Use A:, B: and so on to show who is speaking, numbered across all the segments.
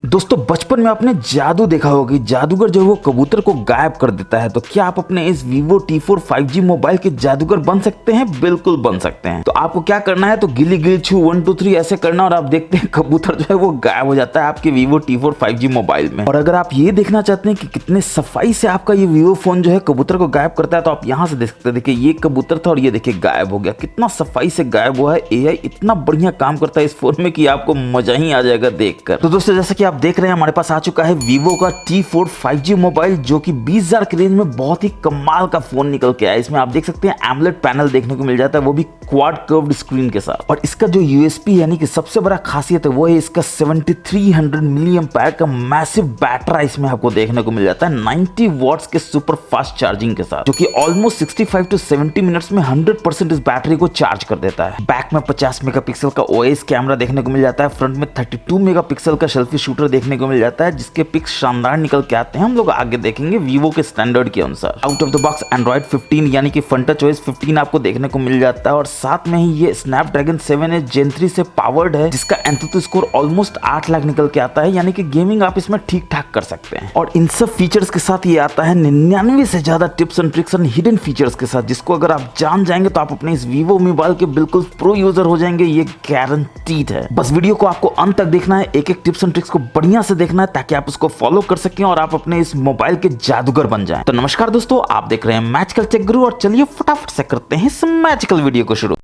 A: दोस्तों बचपन में आपने जादू देखा होगा कि जादूगर जो है वो कबूतर को गायब कर देता है। तो क्या आप अपने इस Vivo T4 5G मोबाइल के जादूगर बन सकते हैं? बिल्कुल बन सकते हैं। तो आपको क्या करना है, तो गिली गिली छू 1 2 3 ऐसे करना और आप देखते हैं कबूतर जो है वो गायब हो जाता है आपके Vivo T4 5G मोबाइल में। और अगर आप ये देखना चाहते हैं कि कितने सफाई से आपका ये Vivo फोन जो है कबूतर को गायब करता है, तो आप यहाँ से देख सकते हैं। देखिए ये कबूतर था और ये देखिए गायब हो गया। कितना सफाई से गायब हुआ है। AI इतना बढ़िया काम करता है इस फोन में कि आपको मजा ही आ जाएगा देखकर। तो दोस्तों जैसा कि आप देख रहे हैं हमारे पास आ चुका है Vivo का T4 5G मोबाइल, जो कि 20,000 की रेंज में बहुत ही कमाल का फोन निकल के आया है। इसमें आप देख सकते हैं AMOLED पैनल देखने को मिल जाता है, वो भी क्वाड कर्व्ड स्क्रीन के साथ। और इसका जो USP यानी कि सबसे बड़ा खासियत है वो है इसका 7300 मिली एम्पायर का मैसिव बैटरी इसमें आपको देखने को मिल जाता है 90 वॉट्स के सुपर फास्ट चार्जिंग के साथ, जो कि ऑलमोस्ट 65 to 70 मिनट्स में 100% इस बैटरी को चार्ज कर देता है। बैक में 50 मेगापिक्सल का OIS कैमरा देखने को मिल जाता है। फ्रंट में 32 मेगापिक्सल का सेल्फी शूटर देखने को मिल जाता है, जिसके पिक्स शानदार निकल के आते हैं। हम लोग आगे देखेंगे Vivo के स्टैंडर्ड के अनुसार। Out of the box Android 15 यानी कि FunTouch OS 15 आपको देखने को मिल जाता है। और साथ में ही ये Snapdragon 7 Gen 3 से पावर्ड है, जिसका Antutu स्कोर ऑलमोस्ट 8 लाख निकल के आता है, यानी कि गेमिंग आप इसमें ठीक ठाक कर सकते हैं। और इन सब फीचर्स के साथ ये आता है 99 से ज्यादा tips and tricks and hidden features के साथ, जिसको अगर आप जान जाएंगे तो आप अपने इस Vivo मोबाइल के बिल्कुल प्रो यूजर हो जाएंगे, ये गारंटीड है। बस वीडियो को आपको अंत तक देखना है, एक एक टिप्स एंड ट्रिक्स को बढ़िया से देखना है ताकि आप उसको फॉलो कर सकें और आप अपने इस मोबाइल के जादूगर बन जाएं। तो नमस्कार दोस्तों, आप देख रहे हैं मैजिकल टेक गुरु और चलिए फटाफट से करते हैं इस मैजिकल वीडियो को शुरू।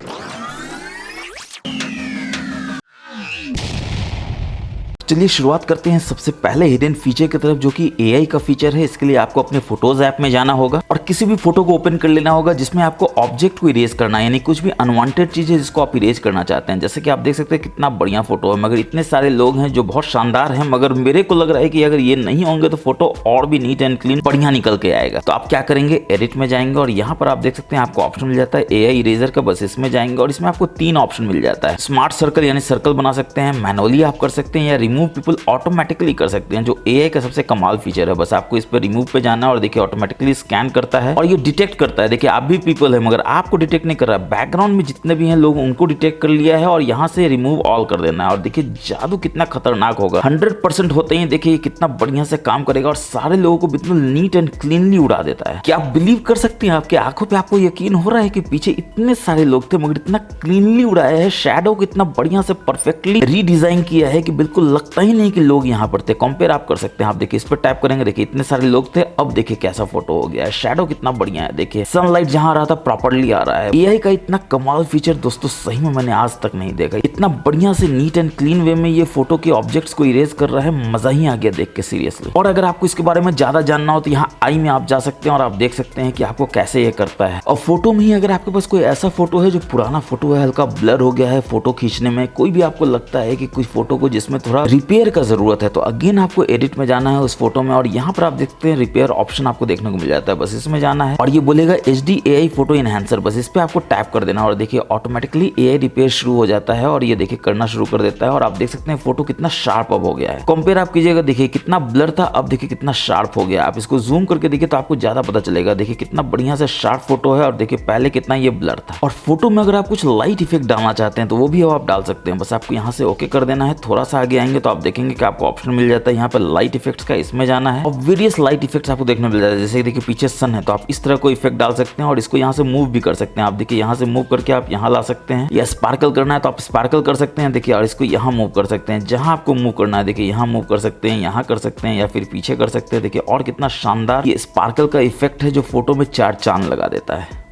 A: चलिए शुरुआत करते हैं सबसे पहले हिडन फीचर की तरफ, जो कि AI का फीचर है। इसके लिए आपको अपने फोटोज ऐप में जाना होगा और किसी भी फोटो को ओपन कर लेना होगा जिसमें आपको ऑब्जेक्ट को इरेज करना है, यानी कुछ भी अनवांटेड चीज है जिसको आप इरेज करना चाहते हैं। जैसे कि आप देख सकते हैं कितना बढ़िया फोटो है, मगर इतने सारे लोग हैं जो बहुत शानदार है, मगर मेरे को लग रहा है कि अगर ये नहीं होंगे तो फोटो और भी नीट एंड क्लीन बढ़िया निकल के आएगा। तो आप क्या करेंगे, एडिट में जाएंगे और यहाँ पर आप देख सकते हैं आपको ऑप्शन मिल जाता है AI इरेजर का। बस इसमें जाएंगे और इसमें आपको 3 ऑप्शन मिल जाता है। स्मार्ट सर्कल यानी सर्कल बना सकते हैं, मैनुअली आप कर सकते हैं, या रिमूव पीपल ऑटोमेटिकली कर सकते हैं, जो AI का सबसे कमाल फीचर है। बस आपको इस पर रिमूव पे जाना है और देखिए ऑटोमेटिकली स्कैन करता है और ये डिटेक्ट करता है। देखिए आप भी पीपल है मगर आपको डिटेक्ट नहीं कर रहा है, बैकग्राउंड में जितने भी हैं लोग उनको डिटेक्ट कर लिया है और यहाँ से रिमूव ऑल कर देना है। और देखिए जादू कितना खतरनाक होगा, 100% होते ही देखिए कितना बढ़िया से काम करेगा और सारे लोगों को बिल्कुल नीट एंड क्लीनली उड़ा देता है। क्या आप बिलीव कर सकते हैं, आपके आंखों पे आपको यकीन हो रहा है कि पीछे इतने सारे लोग थे मगर इतना क्लीनली उड़ाया है, शैडो को इतना बढ़िया से परफेक्टली रीडिजाइन किया है कि बिल्कुल लगता ही नहीं कि लोग यहाँ पर थे। कंपेयर आप कर सकते हैं, आप देखिए इस पर टैप करेंगे, देखिए इतने सारे लोग थे, अब देखिए कैसा फोटो हो गया है, शैडो कितना बढ़िया है, देखिए सनलाइट जहां आ रहा था प्रॉपर्ली आ रहा है। AI का इतना कमाल फीचर दोस्तों सही में मैंने आज तक नहीं देखा। इतना बढ़िया से नीट एंड क्लीन वे में ये फोटो के ऑब्जेक्ट्स को इरेज कर रहा है, मजा ही आ गया देख के सीरियसली। और अगर आपको इसके बारे में ज्यादा जानना हो तो यहाँ आई में आप जा सकते हैं और आप देख सकते हैं कि आपको कैसे ये करता है। और फोटो में ही अगर आपके पास कोई ऐसा फोटो है जो पुराना फोटो है, हल्का ब्लर हो गया है फोटो खींचने में, कोई भी आपको लगता है कि कुछ फोटो को जिसमें थोड़ा रिपेयर का जरूरत है, तो अगेन आपको एडिट में जाना है उस फोटो में और यहाँ पर आप देखते हैं रिपेयर ऑप्शन आपको देखने को मिल जाता है। बस इसमें जाना है और ये बोलेगा HD AI फोटो एनहांसर, बस इस पे आपको टैप कर देना और देखिए ऑटोमेटिकली AI रिपेयर शुरू हो जाता है और ये देखिए करना शुरू कर देता है। और आप देख सकते हैं फोटो कितना शार्प अब हो गया है। कंपेयर आप कीजिएगा, देखिए कितना ब्लर था, अब देखिए कितना शार्प हो गया। आप इसको जूम करके देखिए तो आपको ज्यादा पता चलेगा। देखिए कितना बढ़िया से शार्प फोटो है और देखिए पहले कितना ये ब्लर था। और फोटो में अगर आप कुछ लाइट इफेक्ट डालना चाहते हैं तो वो भी आप डाल सकते हैं। बस आपको यहाँ से ओके कर देना है। थोड़ा सा आगे आएंगे तो आप देखेंगे कि आपको ऑप्शन मिल जाता है यहाँ पर लाइट इफेक्ट्स का, इसमें जाना है और वेरियस लाइट इफेक्ट्स आपको देखने मिल जाता है। जैसे देखिए पीछे सन है तो आप इस तरह को इफेक्ट डाल सकते हैं और इसको यहाँ से मूव भी कर सकते हैं। आप देखिए यहाँ से मूव करके आप यहाँ ला सकते हैं, या स्पार्कल करना है तो आप स्पार्कल कर सकते हैं देखिए, और इसको यहाँ मूव कर सकते हैं। जहाँ आपको मूव करना है देखिए यहाँ मूव कर सकते हैं, यहाँ कर सकते हैं या फिर पीछे कर सकते हैं। देखिए और कितना शानदार ये स्पार्कल का इफेक्ट है जो फोटो में 4 चांद लगा देता है।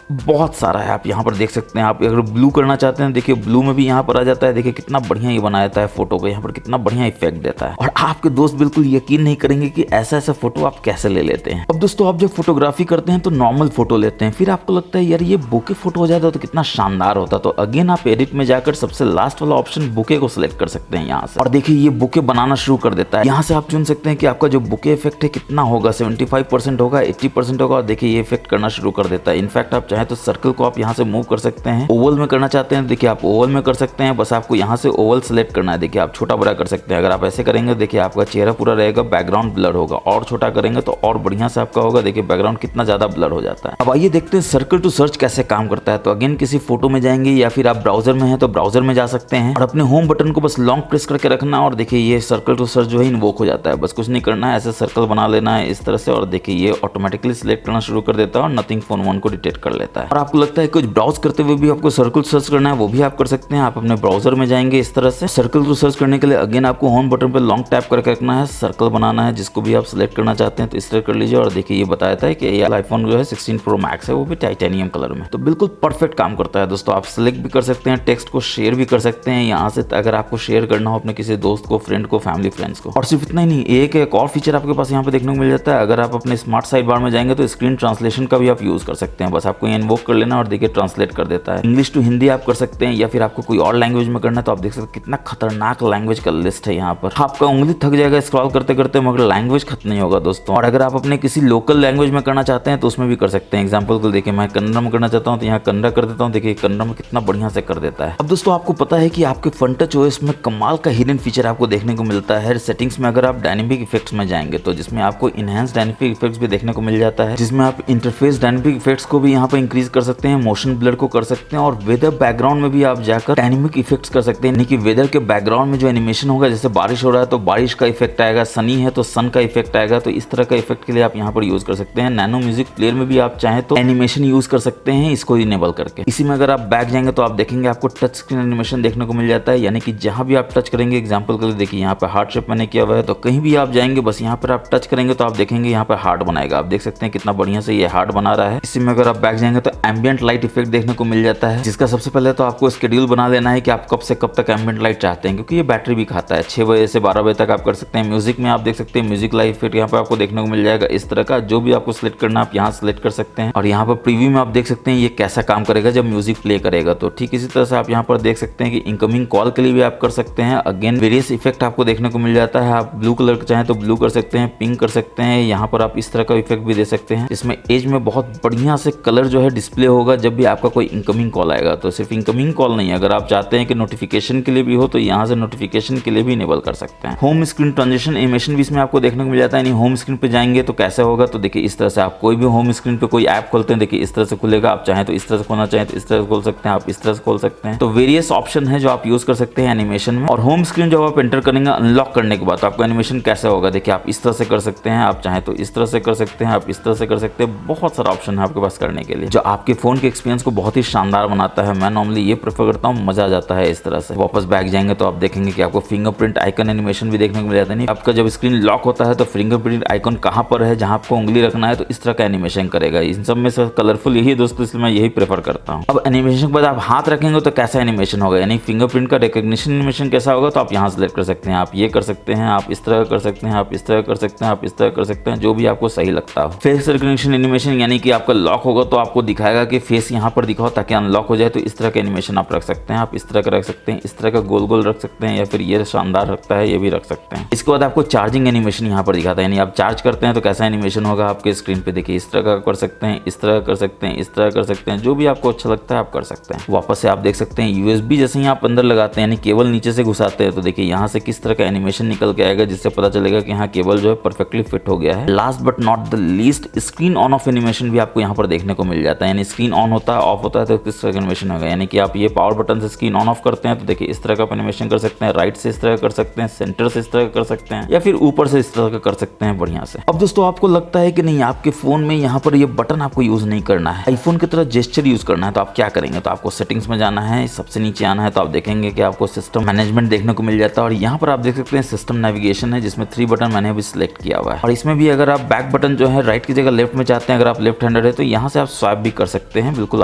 A: बहुत सारा है, आप यहाँ पर देख सकते हैं। आप अगर ब्लू करना चाहते हैं देखिए ब्लू में भी यहाँ पर आ जाता है। देखिए कितना बढ़िया ये बना देता है फोटो को, यहाँ पर कितना बढ़िया इफेक्ट देता है। और आपके दोस्त बिल्कुल यकीन नहीं करेंगे कि ऐसा ऐसा फोटो आप कैसे ले लेते हैं। अब दोस्तों आप जब फोटोग्राफी करते हैं तो नॉर्मल फोटो लेते हैं, फिर आपको लगता है यार ये बुके फोटो हो जाता तो कितना शानदार होता। तो अगेन आप एडिट में जाकर सबसे लास्ट वाला ऑप्शन बुके को सिलेक्ट कर सकते हैं यहाँ से और देखिए ये बुके बनाना शुरू कर देता है। यहाँ से आप चुन सकते हैं कि आपका जो बुके इफेक्ट है कितना होगा, 75% होगा, 80% होगा और देखिए ये इफेक्ट करना शुरू कर देता है। इनफैक्ट आप चाहे तो सर्कल को आप यहाँ से मूव कर सकते हैं। ओवल में करना चाहते हैं देखिए आप ओवल में कर सकते हैं, बस आपको यहाँ से ओवल सेलेक्ट करना है। देखिए आप छोटा बड़ा कर सकते हैं। अगर आप ऐसे करेंगे देखिए आपका चेहरा पूरा रहेगा, बैकग्राउंड ब्लर होगा, और छोटा करेंगे तो और बढ़िया से आपका होगा। देखिए बैकग्राउंड कितना ज्यादा ब्लर हो जाता है। अब आइए देखते हैं सर्कल टू सर्च कैसे काम करता है। तो अगेन किसी फोटो में जाएंगे या फिर आप ब्राउजर में हैं तो ब्राउजर में जा सकते हैं और अपने होम बटन को बस लॉन्ग प्रेस करके रखना और देखिए ये सर्कल टू सर्च जो है इन्वोक हो जाता है। बस कुछ नहीं करना है, ऐसे सर्कल बना लेना है इस तरह से और देखिए ये ऑटोमेटिकली सिलेक्ट करना शुरू कर देता है और नथिंग फोन वन को डिटेक्ट कर लेता है। और आपको लगता है कुछ ब्राउज करते हुए भी आपको सर्कल सर्च करना है, वो भी आप कर सकते हैं। आप अपने ब्राउजर में जाएंगे इस तरह से। सर्कल टू सर्च करने के लिए अगेन आपको होम बटन पे लॉन्ग टैप करके रखना है, सर्कल बनाना है जिसको भी आप सिलेक्ट करना चाहते हैं तो इस तरह कर लीजिए। और देखिए ये बताया था कि ये आईफोन जो है 16 प्रो मैक्स है, वो भी टाइटेनियम कलर में, तो बिल्कुल परफेक्ट काम करता है दोस्तों। आप सिलेक्ट भी कर सकते हैं, टेक्स्ट को शेयर भी कर सकते हैं यहाँ से, अगर आपको शेयर करना हो अपने किसी दोस्त को, फ्रेंड को, फैमिली फ्रेंड्स को। और सिर्फ इतना ही नहीं, एक और फीचर आपके पास यहाँ पे देखने को मिल जाता है। अगर आप अपने स्मार्ट साइड बार में जाएंगे तो स्क्रीन ट्रांसलेशन का भी आप यूज कर सकते हैं। बस आपको ये इन्वोक कर लेना और देखिए ट्रांसलेट कर देता है। इंग्लिश टू हिंदी आप कर सकते हैं या फिर आपको कोई और लैंग्वेज में करना है तो आप देख सकते हैं कितना खतरनाक लैंग्वेज का लिस्ट है यहाँ पर। आपका उंगली थक जाएगा स्क्रॉल करते करते मगर लैंग्वेज खत्म नहीं होगा दोस्तों। और अगर आप अपने किसी लोकल लैंग्वेज में करना चाहते हैं तो उसमें भी कर सकते हैं। एग्जाम्पल को देखिए मैं कन्नड़ में करना चाहता हूँ तो यहाँ कन्नड़ कर देता हूँ। देखिए कन्नड़ में कितना बढ़िया से कर देता है। अब दोस्तों आपको पता है कि आपके FunTouch OS में कमाल का हिडन फीचर आपको देखने को मिलता है। सेटिंग्स में अगर आप डायनेमिक इफेक्ट्स में जाएंगे तो जिसमें आपको इनहेंस डायनेमिक इफेक्ट्स भी देखने को मिल जाता है, जिसमें आप इंटरफेस डायनेमिक इफेक्ट्स को भी यहाँ पर इंक्रीज कर सकते हैं, मोशन ब्लर को कर सकते हैं और वेदर बैकग्राउंड में भी आप जाकर डायनेमिक इफेक्ट्स कर सकते हैं। यानी कि वेदर के बैकग्राउंड में जो एनिमेशन होगा, जैसे बारिश हो रहा है तो बारिश का इफेक्ट आएगा, सनी है तो सन का इफेक्ट आएगा, तो इस तरह का इफेक्ट के लिए आप यहाँ पर यूज कर सकते हैं। नैनो म्यूजिक प्लेयर में भी आप चाहें तो एनिमेशन यूज कर सकते हैं इसको इनेबल करके। इसी में अगर आप बैक जाएंगे तो आप देखेंगे आपको टच स्क्रीन एनिमेशन देखने को मिल जाता है। यानी कि जहां भी आप टच करेंगे, एग्जांपल के लिए देखिए यहाँ पे हार्ट शेप मैंने किया हुआ है, तो कहीं भी आप जाएंगे बस यहाँ पर आप टच करेंगे तो आप देखेंगे यहाँ पर हार्ट बनाएगा। आप देख सकते हैं कितना बढ़िया से ये हार्ट बना रहा है। इसी में अगर आप बैक जाएंगे तो एम्बिएंट लाइट इफेक्ट देखने को मिल जाता है, जिसका सबसे पहले तो आपको शेड्यूल बना लेना है कि आप कब से कब तक एम्बिएंट लाइट चाहते हैं, क्योंकि ये बैटरी भी खाता है। 6 बजे से 12 बजे तक आप कर सकते हैं। म्यूजिक में आप देख सकते हैं म्यूजिक लाइट इफेक्ट यहाँ पे आपको देखने को मिल जाएगा। इस तरह का जो भी आपको सिलेक्ट करना आप यहाँ सिलेक्ट कर सकते हैं। और यहाँ पर प्रीव्यू में आप देख सकते हैं ये कैसा काम करेगा जब म्यूजिक प्ले करेगा। तो ठीक इसी तरह से आप यहाँ पर देख सकते हैं कि इनकमिंग कॉल के लिए भी आप कर सकते हैं। अगेन वेरियस इफेक्ट आपको देखने को मिल जाता है। आप ब्लू कलर चाहें तो ब्लू कर सकते हैं, पिंक कर सकते हैं। यहाँ पर आप इस तरह का इफेक्ट भी दे सकते हैं, इसमें एज में बहुत बढ़िया से कलर जो है डिस्प्ले होगा जब भी आपका कोई इनकमिंग कॉल आएगा। तो सिर्फ इनकमिंग कॉल नहीं, अगर आप चाहते हैं कि नोटिफिकेशन के लिए भी हो तो यहाँ से नोटिफिकेशन के लिए भी इनेबल कर सकते हैं। होम स्क्रीन ट्रांजिशन एनिमेशन भी इसमें आपको देखने को मिल जाता है। यानी होम स्क्रीन पे जाएंगे तो कैसे होगा, तो देखिए इस तरह से आप कोई भी होम स्क्रीन पे कोई ऐप खोलते हैं, देखिए इस तरह से खुलेगा। आप चाहें तो इस तरह से खोलना चाहें तो इस तरह से खोल सकते हैं, आप इस तरह से खोल सकते हैं। तो वेरियस ऑप्शन है जो आप यूज कर सकते हैं एनिमेशन में। और होम स्क्रीन जब आप एंटर करेंगे अनलॉक करने के बाद तो आपका एनिमेशन कैसे होगा, देखिए आप इस तरह से कर सकते हैं, आप चाहें तो इस तरह से कर सकते हैं, आप इस तरह से कर सकते हैं। बहुत सारा ऑप्शन है आपके पास करने के लिए जो आपके फोन के एक्सपीरियंस को बहुत ही शानदार बनाता है। मैं नॉर्मली ये प्रेफर करता हूँ, मजा आ जाता है इस तरह से। वापस बैक जाएंगे तो आप देखेंगे कि आपको फिंगरप्रिंट आइकन एनिमेशन भी देखने को मिल जाता है। नहीं आपका जब स्क्रीन लॉक होता है तो फिंगरप्रिंट आइकन कहाँ पर है, जहाँ आपको उंगली रखना है, तो इस तरह का एनिमेशन करेगा। इन सब में से कलरफुल यही दोस्तों, इसलिए मैं यही प्रेफर करता हूँ। अब एनिमेशन के बाद आप हाथ रखेंगे तो कैसा एनिमेशन होगा, यानी फिंगरप्रिंट का रिकॉग्निशन एनिमेशन कैसा होगा, तो आप यहाँ सेलेक्ट कर सकते हैं। आप ये कर सकते हैं, आप इस तरह कर सकते हैं, आप इस तरह कर सकते हैं, आप इस तरह कर सकते हैं, जो भी आपको सही लगता हो। फेस रिकॉग्निशन एनिमेशन यानी कि आपका लॉक होगा तो आपको दिखाएगा कि फेस यहाँ पर दिखाओ ताकि अनलॉक हो जाए, तो इस तरह का एनिमेशन आप रख सकते हैं। आप इस तरह का रख सकते हैं, इस तरह का गोल गोल रख सकते हैं, या फिर ये शानदार रखता है ये भी रख सकते हैं। इसके बाद आपको चार्जिंग एनिमेशन यहाँ पर दिखाता है, यानी आप चार्ज करते हैं तो कैसा एनिमेशन होगा आपके स्क्रीन पे। देखिए इस तरह का कर सकते हैं, इस तरह कर सकते हैं, इस तरह कर सकते हैं, जो भी आपको अच्छा लगता है आप कर सकते हैं। वापस से आप देख सकते हैं यूएसबी जैसे ही आप अंदर लगाते हैं, यानी केबल नीचे से घुसाते हैं, तो देखिए यहाँ से किस तरह का एनिमेशन निकल के आएगा, जिससे पता चलेगा कि हाँ केबल जो है परफेक्टली फिट हो गया है। Last but not the least, screen on off animation भी आपको यहाँ पर देखने को मिल जाता है। यानी स्क्रीन ऑन होता है, ऑफ होता है तो किस तरह का एनिमेशन होगा। यानी कि आप ये पावर बटन से स्क्रीन ऑन ऑफ करते हैं तो देखिए इस तरह का एनिमेशन कर सकते हैं, राइट से इस तरह कर सकते हैं, सेंटर से इस तरह कर सकते हैं, या फिर ऊपर से इस तरह का कर सकते हैं बढ़िया से। अब दोस्तों आपको लगता है कि नहीं आपके फोन में यहाँ पर ये बटन आपको यूज नहीं करना है, आईफोन की तरह जेस्चर यूज करना है, तो आप क्या करेंगे, तो आपको सेटिंग्स में जाना है, सबसे नीचे आना है, तो आप देखेंगे कि आपको सिस्टम मैनेजमेंट देखने को मिल जाता है। और यहाँ पर आप देख सकते हैं सिस्टम नेविगेशन है, जिसमें 3 बटन मैंने अभी सिलेक्ट किया हुआ है। और इसमें भी अगर आप बैक बटन जो है राइट की जगह लेफ्ट में चाहते हैं, अगर आप लेफ्ट हैंडर है तो यहाँ से आप स्वाइप भी कर सकते हैं बिल्कुल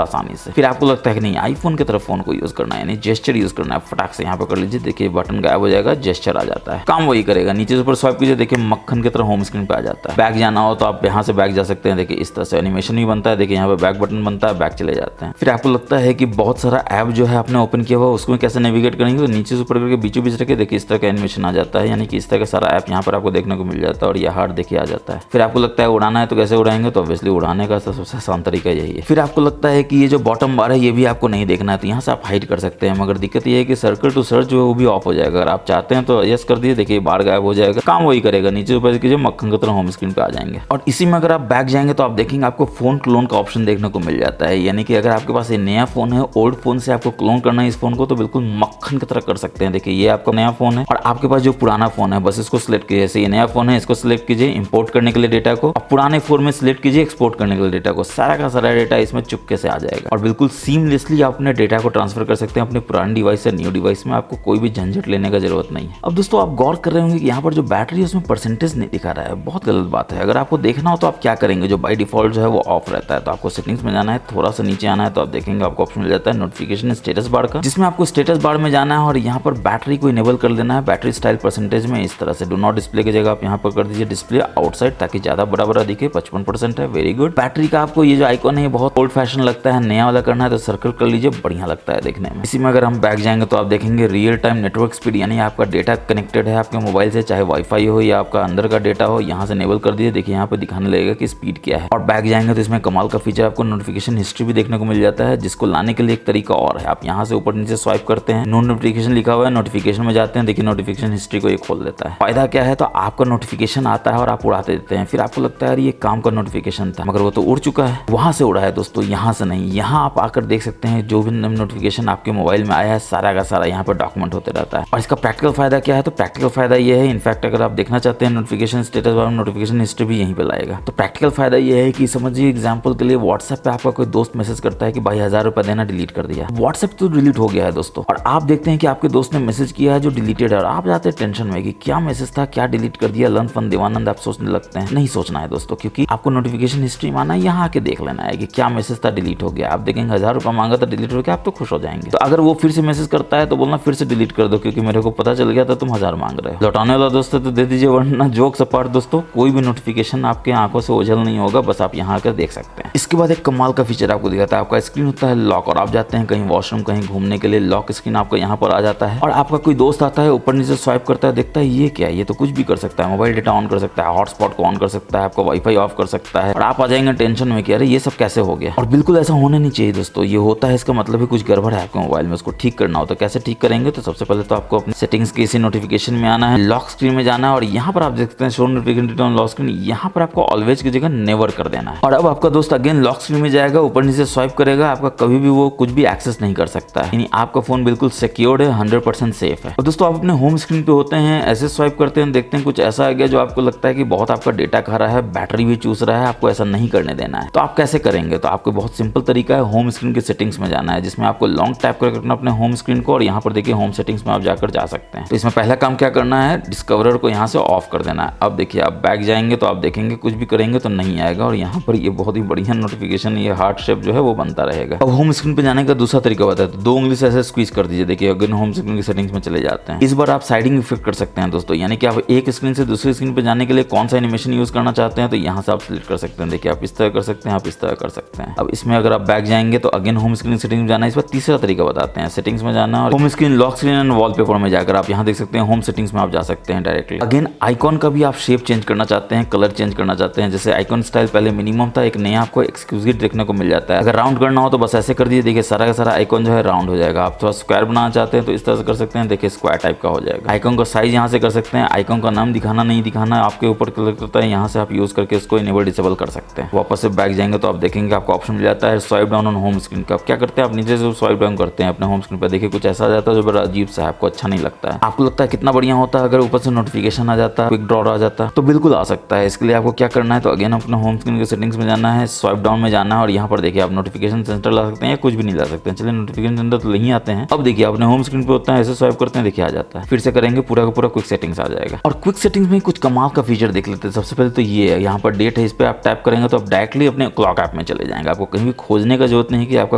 A: आसानी से। फिर आपको लगता है कि नहीं आईफोन की तरह फोन को यूज करना है, यानी जेस्चर यूज करना है, फटाक से यहाँ पर कर लीजिए, देखिए बटन गायब हो जाएगा, जेस्चर आ जाता है, काम वही करेगा। नीचे से ऊपर स्वाइप कीजिए, देखिए मक्खन की तरह होम स्क्रीन पे आ जाता है। बैक जाना हो तो आप यहाँ से बैक जा सकते हैं, देखिए इस तरह से एनिमेशन भी बनता है, देखिए यहाँ पे बैक बटन बनता है, बैक चले जाते हैं। फिर आपको लगता है कि बहुत सारा ऐप जो है आपने ओपन किया हुआ उसको कैसे नेविगेट करेंगे, तो नीचे से ऊपर करके बीचों बीच रखे, देखिए इस तरह का एनिमेशन आ जाता है, यानी कि इस तरह का सारा ऐप यहाँ पर आपको देखने को मिल जाता है। और ये हार्ट देखिए आ जाता है। फिर आपको लगता है उड़ाना है तो कैसे उड़ाएंगे, तो ऑब्वियसली उड़ाने का सबसे आसान तरीका यही चाहिए। फिर आपको लगता है कि ये जो बॉटम बार है ये भी आपको नहीं देखना है, तो यहाँ से आप हाइड कर सकते हैं, मगर दिक्कत ये है कि सर्कल टू सर्च जो है वो भी ऑफ हो जाएगा। अगर आप चाहते हैं तो यस कर दिए, देखिए बार गायब हो जाएगा, काम वही करेगा, नीचे ऊपर कीजिए मक्खन की तरह होम स्क्रीन पे आ जाएंगे। और इसी में अगर आप बैक जाएंगे तो आप देखेंगे आपको फोन क्लोन का ऑप्शन देखने को मिल जाता है, यानी कि अगर आपके पास ये नया फोन है, ओल्ड फोन से आपको क्लोन करना है इस फोन को, तो बिल्कुल मक्खन की तरह कर सकते हैं। देखिए ये आपका नया फोन है और आपके पास जो पुराना फोन है बस इसको सिलेक्ट कीजिए, जैसे ये नया फोन है इसको सिलेक्ट कीजिए इंपोर्ट करने के लिए डेटा को, और पुराने फोन में सिलेक्ट कीजिए एक्सपोर्ट करने के लिए डेटा को, सारा का सारा डेटा इसमें चुपके से आ जाएगा और बिल्कुल सीमलेसली आप अपने डेटा को ट्रांसफर कर सकते हैं अपने पुराने डिवाइस से न्यू डिवाइस में, आपको कोई भी झंझट लेने का जरूरत नहीं है। अब दोस्तों आप गौर कर रहे होंगे कि यहाँ पर जो बैटरी है उसमें परसेंटेज नहीं दिखा रहा है, बहुत गलत बात है। अगर आपको देखना हो तो आप क्या करेंगे, जो बाय डिफॉल्ट जो है वो ऑफ रहता है, तो आपको सेटिंग्स में जाना है, थोड़ा सा नीचे आना है तो आप देखेंगे आपको ऑप्शन मिल जाता है नोटिफिकेशन स्टेटस बार का, जिसमें आपको स्टेटस बार में जाना है और यहाँ पर बैटरी को इनेबल कर देना है बैटरी स्टाइल परसेंटेज में। इस तरह से डू नॉट डिस्प्ले की जगह आप यहाँ पर कर दीजिए डिस्प्ले आउटसाइड, ताकि ज्यादा बड़ा बड़ा दिखे, 55% है, वेरी गुड। बैटरी का आपको ये जो आइकॉन है बहुत ओल्ड फैशन लगता है, नया वाला करना है तो सर्कल कर लीजिए, बढ़िया लगता है देखने में। इसी में अगर हम बैक जाएंगे तो आप देखेंगे रियल टाइम नेटवर्क स्पीड, यानी आपका डेटा कनेक्टेड है आपके मोबाइल से, चाहे वाईफाई हो या आपका अंदर का डेटा हो, यहाँ से इनेबल कर दिए, देखिए यहाँ पे दिखाने लगेगा कि स्पीड क्या है। और बैक जाएंगे तो इसमें कमाल का फीचर आपको नोटिफिकेशन हिस्ट्री भी देखने को मिल जाता है, जिसको लाने के लिए एक तरीका और है, आप यहाँ से ऊपर नीचे स्वाइप करते हैं, नो नोटिफिकेशन लिखा हुआ है, नोटिफिकेशन में जाते हैं, देखिए नोटिफिकेशन हिस्ट्री को ये खोल देता है। फायदा क्या है, तो आपका नोटिफिकेशन आता है और आप उड़ाते देते हैं, फिर आपको लगता है ये काम का नोटिफिकेशन था, मगर वो तो उड़ चुका है, वहां से उड़ा है दोस्तों, यहाँ से नहीं। यहाँ आप आकर देख सकते हैं जो भी नोटिफिकेशन आपके मोबाइल में आया है सारा का सारा यहाँ पर डॉक्यूमेंट होते रहता है। और इसका प्रैक्टिकल फायदा क्या है, तो प्रैक्टिकल फायदा ये है, इनफैक्ट अगर आप देखना चाहते हैं नोटिफिकेशन स्टेटस बार में, नोटिफिकेशन हिस्ट्री भी यहीं पे लाएगा। तो प्रैक्टिकल फायदा ये है कि समझिए एग्जांपल के लिए व्हाट्सएप पे आपका कोई दोस्त मैसेज करता है कि भाई 1000 रुपए देना, डिलीट कर दिया, व्हाट्सएप तो डिलीट हो गया है दोस्तों, और आप देखते हैं कि आपके दोस्त ने मैसेज किया है जो डिलीटेड है, और आप जाते हैं टेंशन में कि क्या मैसेज था, क्या डिलीट कर दिया, लन फन देवानंद आप सोचने लगते हैं। नहीं सोचना है दोस्तों, क्योंकि आपको नोटिफिकेशन हिस्ट्री माना है, यहाँ आके देख लेना है कि क्या मैसेज था, डिलीट हो गया। आप देखेंगे 1000 रुपए मांगा था, डिलीट हो गया, आप तो खुश हो जाएंगे। तो अगर वो फिर से मैसेज करता है तो बोलना फिर से डिलीट कर दो, क्योंकि मेरे को पता चल गया था तुम 1000 मांग रहे हो। लौटाने वाला दोस्त है तो दे दीजिए, वरना जोक्स अपार्ट दोस्तों कोई भी नोटिफिकेशन आपके आंखों से ओझल नहीं होगा, बस आप यहाँ आकर देख सकते हैं। इसके बाद एक कमाल का फीचर आपको दिखाता है, आपका स्क्रीन होता है लॉक, और आप जाते हैं कहीं वॉशरूम कहीं घूमने के लिए, लॉक स्क्रीन आपका यहाँ पर आ जाता है, और आपका कोई दोस्त आता है ऊपर नीचे स्वाइप करता है, देखता है ये क्या है, ये तो कुछ भी कर सकता है, मोबाइल डेटा ऑन कर सकता है, हॉटस्पॉट को ऑन कर सकता है, आपका वाईफाई ऑफ कर सकता है, और आप आ जाएंगे टेंशन में कि अरे ये सब कैसे हो गया। और बिल्कुल ऐसा होना नहीं चाहिए दोस्तों, ये होता है इसका मतलब है कुछ गड़बड़ है आपके मोबाइल में, उसको ठीक करना हो। तो कैसे ठीक करेंगे, तो सबसे पहले तो आपको अपने सेटिंग्स के इसी नोटिफिकेशन में आना है, लॉक स्क्रीन में जाना है, और यहाँ पर आप देख सकते हैं show notification on lock screen, यहाँ पर आपको ऑलवेज की जगह नेवर कर देना है। और अब आपका दोस्त अगेन लॉक स्क्रीन में जाएगा, ऊपर नीचे स्वाइप करेगा, आपका कभी भी वो कुछ भी एक्सेस नहीं कर सकता है, यानी आपका फोन बिल्कुल सिक्योर्ड है, 100% सेफ है। और दोस्तों आप अपने होम स्क्रीन पे होते हैं, ऐसे स्वाइप करते हैं, देखते हैं कुछ ऐसा आ गया जो आपको लगता है कि बहुत आपका डेटा खा रहा है, बैटरी भी चूस रहा है, आपको ऐसा नहीं करने देना है। तो आप कैसे करेंगे, तो आपको बहुत सिंपल तरीका है, होम स्क्रीन के सेटिंग्स में जाना है, जिसमें आपको लॉन्ग टैप करके रखना अपने होम स्क्रीन को, और यहाँ पर देखिए होम सेटिंग्स में आप जाकर जा सकते हैं। तो इसमें पहला काम क्या करना है, डिस्कवरर को यहाँ से ऑफ कर देना है। अब देखिए आप बैक जाएंगे तो आप देखेंगे कुछ भी करेंगे तो नहीं आएगा, और यहाँ पर ये बहुत ही बढ़िया नोटिफिकेशन, ये हार्ट शेप जो है वो बनता रहेगा। अब होम स्क्रीन पे जाने का दूसरा तरीका बताया, तो 2 उंगली से ऐसे स्क्वीज कर दीजिए, देखिए अगर होम स्क्रीन की सेटिंग्स में चले जाते हैं। इस बार आप साइडिंग इफेक्ट कर सकते हैं दोस्तों, यानी कि आप एक स्क्रीन से दूसरी स्क्रीन पे जाने के लिए कौन सा एनिमेशन यूज करना चाहते हैं, तो यहाँ से आप सिलेक्ट कर सकते हैं। देखिए आप इस तरह कर सकते हैं, आप इस तरह कर सकते हैं। अब इसमें अगर आप बैक जाएंगे तो अगेन होम स्क्रीन सेटिंग्स में जाना है, इस बार तीसरा तरीका बताते हैं, सेटिंग्स में जाना और home screen lock screen and wallpaper में जाकर आप यहाँ देख सकते हैं होम सेटिंग्स में आप जा सकते हैं डायरेक्टली। अगेन आइकॉन का भी आप शेप चेंज करना चाहते हैं, कलर चेंज करना चाहते हैं, जैसे आइकॉन स्टाइल पहले मिनिमम था, एक नया आपको एक्सक्लूसिव देखने को मिल जाता है। अगर राउंड करना हो तो बस ऐसे कर दीजिए, देखिए सारा का सारा आइकॉन जो है राउंड हो जाएगा। आप थोड़ा स्क्वायर बनाना चाहते हैं तो इस तरह से कर सकते हैं, देखिए स्क्वायर टाइप का हो जाएगा। आइकॉन का साइज यहाँ से कर सकते हैं, आइकॉन का नाम दिखाना नहीं दिखाना आपके ऊपर क्लिक होता है, यहाँ से आप यूज करके इसको इनेबल डिसेबल कर सकते हैं। वापस से बैक जाएंगे तो आप देखेंगे आपको ऑप्शन मिल जाता है swipe down on home screen का। क्या करते हैं आप नीचे से स्वाइप डाउन करते हैं अपने होम स्क्रीन पर, देखिए कुछ ऐसा आ जाता है जो बड़ा अजीब सा है, आपको अच्छा नहीं लगता है। आपको लगता है कितना बढ़िया होता है अगर ऊपर से नोटिफिकेशन आ जाता, क्विक ड्रॉ आ जाता, तो बिल्कुल आ सकता है। इसके लिए आपको क्या करना है, तो अगेन अपने होम स्क्रीन के सेटिंग्स में जाना है, स्वाइप डाउन में जाना है, और यहाँ पर देखिए आप नोटिफिकेशन सेंटर ला सकते हैं या कुछ भी नहीं ला सकते हैं। चलिए नोटिफिकेशन सेंटर तो नहीं आते हैं। अब देखिए अपने होम स्क्रीन पे होता है, ऐसे स्वाइप करते हैं, देखिए आ जाता है। फिर से करेंगे पूरा का पूरा क्विक सेटिंग्स आ जाएगा। और क्विक सेटिंग्स में कुछ कमाल का फीचर देख लेते हैं। सबसे पहले तो ये है, यहाँ पर डेट है, इस पर आप टैप करेंगे तो आप डायरेक्टली अपने क्लॉक ऐप में चले जाएंगे, आपको कहीं भी खोजने का जरूरत नहीं कि आपका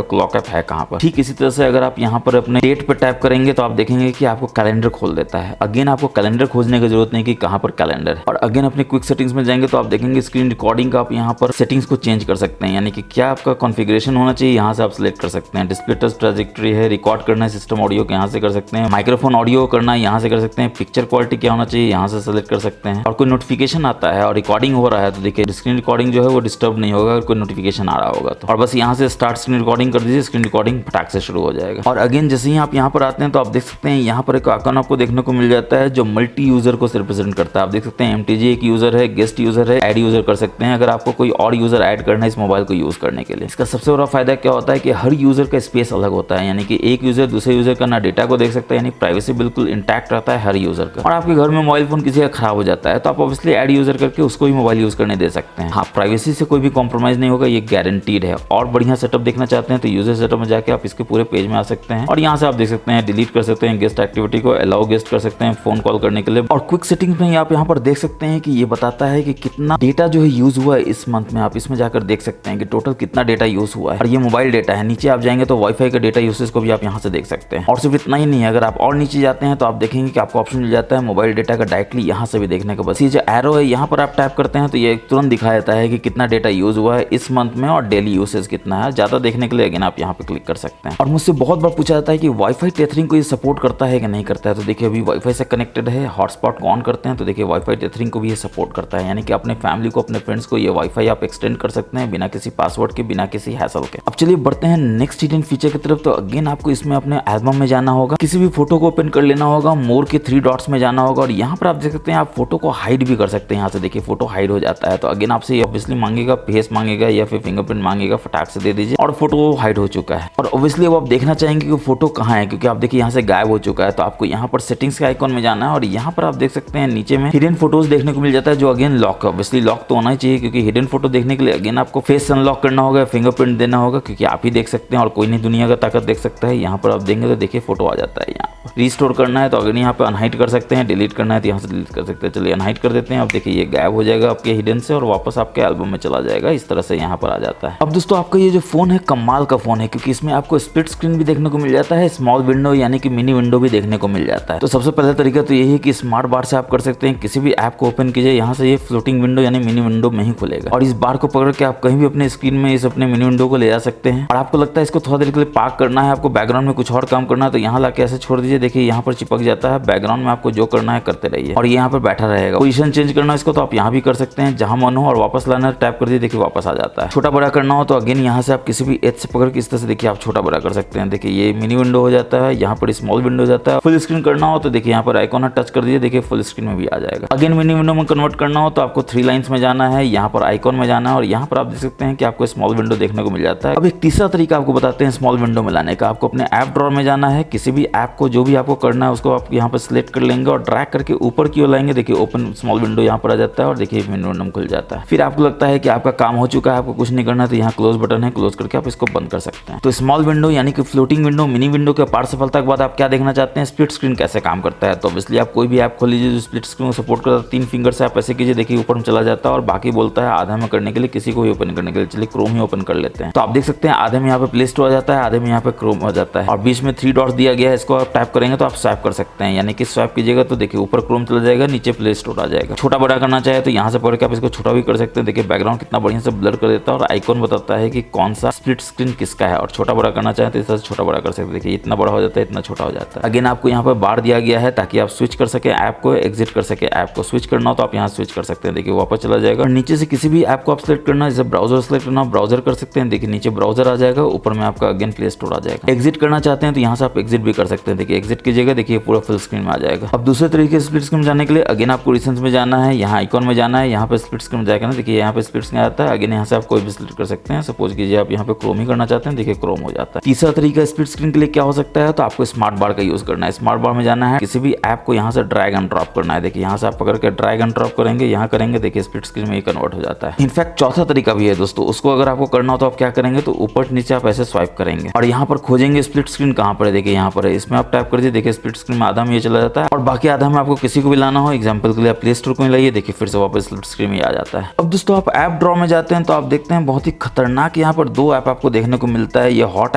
A: क्लॉक ऐप है कहाँ पर। ठीक इसी तरह से अगर आप यहाँ पर अपने डेट पर टैप करेंगे तो आप देखेंगे कि आपको कैलेंडर खोल देता है। अगेन आपको कैलेंडर खोजने की जरूरत नहीं कि कहाँ पर कैलेंडर है। और अगेन अपने क्विक सेटिंग्स में जाएंगे तो आप देखेंगे स्क्रीन रिकॉर्डिंग का आप यहाँ पर सेटिंग्स को चेंज कर सकते हैं, यानी कि क्या आपका कॉन्फ़िगरेशन होना चाहिए यहाँ से आप सिलेक्ट कर सकते हैं। डिस्प्ले टच ट्रैजेक्टरी है, रिकॉर्ड करना है सिस्टम ऑडियो के यहाँ से कर सकते हैं, माइक्रोफोन ऑडियो करना है यहाँ से कर सकते हैं, पिक्चर क्वालिटी क्या होना चाहिए यहाँ से सेलेक्ट कर सकते हैं। और कोई नोटिफिकेशन आता है और रिकॉर्डिंग हो रहा है तो देखिए स्क्रीन रिकॉर्डिंग जो है वो डिस्टर्ब नहीं होगा। अगर कोई नोटिफिकेशन नोटिफिकेशन आ रहा होगा तो। और बस यहाँ से स्टार्ट स्क्रीन रिकॉर्डिंग कर दीजिए, स्क्रीन रिकॉर्डिंग फटाक से शुरू हो जाएगा। और अगेन जैसे ही आप यहाँ पर आते हैं तो आप देख सकते हैं यहाँ पर एक आइकॉन आपको देखने को मिल जाता है जो मल्टी यूजर को रिप्रेजेंट करता है। आप देख सकते हैं MTG एक यूजर है, गेस्ट यूजर है, ऐड यूजर कर सकते हैं अगर आपको कोई और यूजर ऐड करना है इस मोबाइल को यूज करने के लिए। इसका सबसे बड़ा फायदा क्या होता है कि हर यूजर का स्पेस अलग होता है, यानी कि एक यूजर दूसरे यूजर का ना डेटा को देख सकता है, यानी प्राइवेसी बिल्कुल इंटैक्ट रहता है हर यूजर का। और आपके घर में मोबाइल फोन किसी का खराब हो जाता है तो आप ऑब्वियसली ऐड यूजर करके उसको ही मोबाइल यूज करने दे सकते हैं। हाँ, प्राइवेसी से कोई भी कॉम्प्रोमाइज नहीं होगा, ये गारंटीड है। और बढ़िया सेटअप देखना चाहते हैं तो यूजर सेटअप में जाके आप इसके पूरे पेज में आ सकते हैं और यहाँ से आप देख सकते हैं डिलीट कर सकते हैं गेस्ट एक्टिविटी को, अलाउ गेस्ट कर सकते हैं फोन कॉल करने के लिए। और क्विक सेटिंग्स में आप यहाँ पर देख सकते हैं कि ये बताता है कि कितना डेटा जो है यूज हुआ है इस मंथ में। आप इसमें जाकर देख सकते हैं कि टोटल कितना डेटा यूज हुआ है और ये मोबाइल डेटा है। नीचे आप जाएंगे तो वाईफाई का डेटा यूसेज को भी आप यहाँ से देख सकते हैं। और सिर्फ इतना ही नहीं है, अगर आप और नीचे जाते हैं तो आप देखेंगे कि आपको ऑप्शन मिल जाता है मोबाइल डेटा का डायरेक्टली यहाँ से भी देखने का। बस ये जो एरो है यहाँ पर आप टैप करते हैं तो ये तुरंत दिखा देता है कि कितना डेटा यूज हुआ है इस मंथ में और डेली यूसेज कितना है। ज्यादा देखने के लिए अगेन आप यहाँ पे क्लिक कर सकते हैं। और मुझसे बहुत बार पूछा जाता है कि वाईफाई टेथरिंग को ये सपोर्ट करता है कि नहीं करता है, तो देखिए अभी वाईफाई से कनेक्टेड है, हॉटस्पॉट को ऑन करते हैं तो देखिए वाईफाई टेथरिंग को भी ये सपोर्ट करता है, यानी कि अपने फैमिली को अपने फ्रेंड्स को ये वाईफाई आप एक्सटेंड कर सकते हैं बिना किसी पासवर्ड के, बिना किसी हैसल के। अब चलिए बढ़ते हैं नेक्स्ट हिडन फीचर की तरफ। तो अगेन आपको इसमें अपने एल्बम में जाना होगा, किसी भी फोटो को ओपन कर लेना होगा, मोर के 3 डॉट्स में जाना होगा और यहाँ पर आप देख सकते हैं आप फोटो को हाइड भी कर सकते हैं। यहाँ से देखिए फोटो हाइड हो जाता है। तो अगेन आपसे ऑब्वियसली मांगेगा, फेस मांगेगा या फिर फिंगरप्रिंट मांगेगा, फटाक से दे दीजिए और फोटो हाइड हो चुका है। और ऑब्वियसली अब आप देखना चाहेंगे कि फोटो कहाँ है, क्योंकि आप देखिए यहाँ से गायब हो चुका है। तो आपको यहाँ पर सेटिंग्स के आइकॉन में जाना है और यहाँ पर आप देख सकते हैं नीचे में हिडन फोटोज देखने को मिल जाता है जो अगेन लॉक है। ऑब्वियसली लॉक तो होना ही चाहिए क्योंकि हिडन फोटो देखने के लिए अगेन आपको फेस अनलॉक करना होगा, फिंगरप्रिंट देना होगा, क्योंकि आप ही देख सकते हैं और कोई नहीं दुनिया का ताकत देख सकता है। यहाँ पर आप देंगे तो देखिए फोटो आ जाता है। यहाँ रीस्टोर करना है तो अगर यहाँ पे अनहाइड कर सकते हैं, डिलीट करना है तो यहाँ से डिलीट कर सकते हैं। चलिए अनहाइड कर देते हैं। अब देखिए ये गायब हो जाएगा आपके हिडन से और वापस आपके एल्बम में चला जाएगा। इस तरह से यहाँ पर आ जाता है। अब दोस्तों आपका ये जो फोन है कमाल का फोन है, क्योंकि इसमें आपको स्प्लिट स्क्रीन भी देखने को मिल जाता है, स्मॉल विंडो यानी कि मिनी विंडो भी देखने को मिल जाता है। तो सबसे पहला तरीका तो यही है कि स्मार्ट बार से आप कर सकते हैं, किसी भी ऐप को ओपन कीजिए, यहाँ से ये फ्लोटिंग विंडो यानी मिनी विंडो में ही खुलेगा और इस बार को पकड़ के आप कहीं भी अपने स्क्रीन में इस अपने मिनी विंडो को ले जा सकते हैं। और आपको लगता है इसको थोड़ा देर के लिए पार्क करना है, आपको बैकग्राउंड में कुछ और काम करना है तो यहाँ लाके ऐसे छोड़ दीजिए। देखिए यहाँ पर चिपक जाता है, बैकग्राउंड में आपको जो करना है करते रहिए और यहाँ पर बैठा रहेगा। पोजीशन चेंज करना है इसको तो आप यहाँ भी कर सकते हैं जहां मन हो और वापस लाना टैप कर दिए, देखिए वापस आ जाता है। छोटा बड़ा करना हो तो अगेन यहाँ से आप किसी भी एज से पकड़ के इस तरह से देखिए आप छोटा बड़ा कर सकते हैं। देखिए ये मिनी विंडो हो जाता है, यहाँ पर स्मॉल विंडो हो जाता है। फुल स्क्रीन करना हो तो देखिए यहाँ पर आइकॉन टच कर दीजिए, देखिए फुल स्क्रीन में भी आ जाएगा। अगेन मिनी विंडो में कन्वर्ट करना हो तो आपको 3 लाइन्स में जाना है, यहाँ पर आइकॉन में जाना है और यहाँ पर आप देख सकते हैं कि आपको स्मॉल विंडो देखने को मिल जाता है। अब एक तीसरा तरीका आपको बताते हैं स्मॉल विंडो में लाने का। आपको अपने ऐप ड्रॉअर में जाना है, किसी भी ऐप को जो भी आपको करना है उसको आप यहाँ पर सिलेक्ट कर लेंगे और ड्रैग करके ऊपर की ओर लाएंगे। देखिए ओपन स्मॉल विंडो यहाँ पर आ जाता है और देखिए मिनी विंडो खुल जाता है। फिर आपको लगता है कि आपका काम हो चुका है, आपको कुछ नहीं करना है तो यहाँ क्लोज बटन है, क्लोज करके आप इसको बंद कर सकते हैं। तो स्मॉल विंडो यानी कि फ्लोटिंग विंडो, मिनी विंडो के पार सफलता के बाद आप क्या देखना चाहते हैं, स्प्लिट स्क्रीन कैसे काम करता है। तो ऑब्वियसली आप कोई भी ऐप खोल लीजिए जो स्प्लिट स्क्रीन को सपोर्ट करता है, 3 फिंगर से आप ऐसे कीजिए, देखिए ऊपर में चला जाता है और बाकी बोलता है आधा में करने के लिए, किसी को भी ओपन करने के लिए। चलिए क्रोम ही ओपन कर लेते हैं। तो आप देख सकते हैं आधे में यहाँ पे प्ले स्टोर आ जाता है, आधे में यहाँ पे क्रोम हो जाता है और बीच में 3 डॉट्स दिया गया है, इसको आप टैप करेंगे तो आप स्वैप कर सकते हैं, यानी कि स्वैप कीजिएगा तो देखिए ऊपर क्रोम चला जाएगा, नीचे प्ले स्टोर आ जाएगा। छोटा बड़ा करना चाहे तो यहाँ से पकड़ के आप इसको छोटा भी कर सकते हैं। देखिए बैकग्राउंड कितना बढ़िया से ब्लर कर देता है और आइकॉन बताता है कि कौन सा स्प्लिट स्क्रीन किसका है। और छोटा बड़ा करना चाहे तो इस तरह से छोटा बड़ा कर सकते हैं। देखिए इतना बड़ा हो जाता है, इतना छोटा हो जाता है। अगेन आपको यहाँ पर बार दिया गया है ताकि आप स्विच कर सके ऐप को, एग्जिट कर सके ऐप को। स्विच करना हो तो आप यहाँ स्विच कर सकते हैं, देखिए वापस चला जाएगा। और नीचे से किसी भी ऐप को आप सिलेक्ट करना है, जैसे ब्राउजर सिलेक्ट करना हो ब्राउजर कर सकते हैं, देखिए नीचे ब्राउजर आ जाएगा, ऊपर में आपका अगेन प्ले स्टोर आ जाएगा। एग्जिट करना चाहते हैं तो यहाँ से आप एग्जिट भी कर सकते हैं, देखिए एग्जिट कीजिएगा, देखिए पूरा फुल स्क्रीन में आ जाएगा। अब दूसरे तरीके से स्प्लिट स्क्रीन जाने के लिए अगेन आपको रिसेंस में जाना है, यहाँ आइकॉन में जाना है, यहाँ पे स्प्लिट स्क्रीन जाएगा ना, देखिए यहाँ पे स्प्लिट स्क्रीन आता है। अगेन यहाँ से आप कोई भी सिलेक्ट कर सकते हैं, सपोज कीजिए आप यहाँ पे क्रोम ही करना चाहते हैं, देखिए क्रोम हो जाता है। तीसरा तरीका स्प्लिट स्क्रीन के लिए क्या हो सकता है, तो आपको स्मार्ट बार का यूज करना है। स्मार्ट बार में जाना है, किसी भी ऐप को यहाँ से ड्रैग एंड ड्रॉप करना है, देखिए यहाँ से आप पकड़ के ड्रैग एंड ड्रॉप करेंगे, यहाँ करेंगे, देखिए स्प्लिट स्क्रीन में ही कन्वर्ट हो जाता है। इनफैक्ट चौथा तरीका भी है दोस्तों, उसको अगर आपको करना हो तो आप क्या करेंगे, तो ऊपर नीचे आप ऐसे स्वाइप करेंगे और यहाँ पर खोजेंगे स्प्लिट स्क्रीन कहाँ पर है, देखिए यहाँ पर है, इसमें आप टैप कर दीजिए, देखिए स्प्लिट स्क्रीन में आधा में ये चला जाता है और बाकी आधा में आपको किसी को भी लाना हो, एग्जाम्पल के लिए आप प्ले स्टोर को लाइए, देखिए फिर से वापस स्प्लिट स्क्रीन में आ जाता है। अब दोस्तों आप ऐप ड्रॉ में जाते हैं तो आप देखते हैं बहुत ही खतरनाक यहाँ पर 2 ऐप आपको देखने को मिलता है, ये hot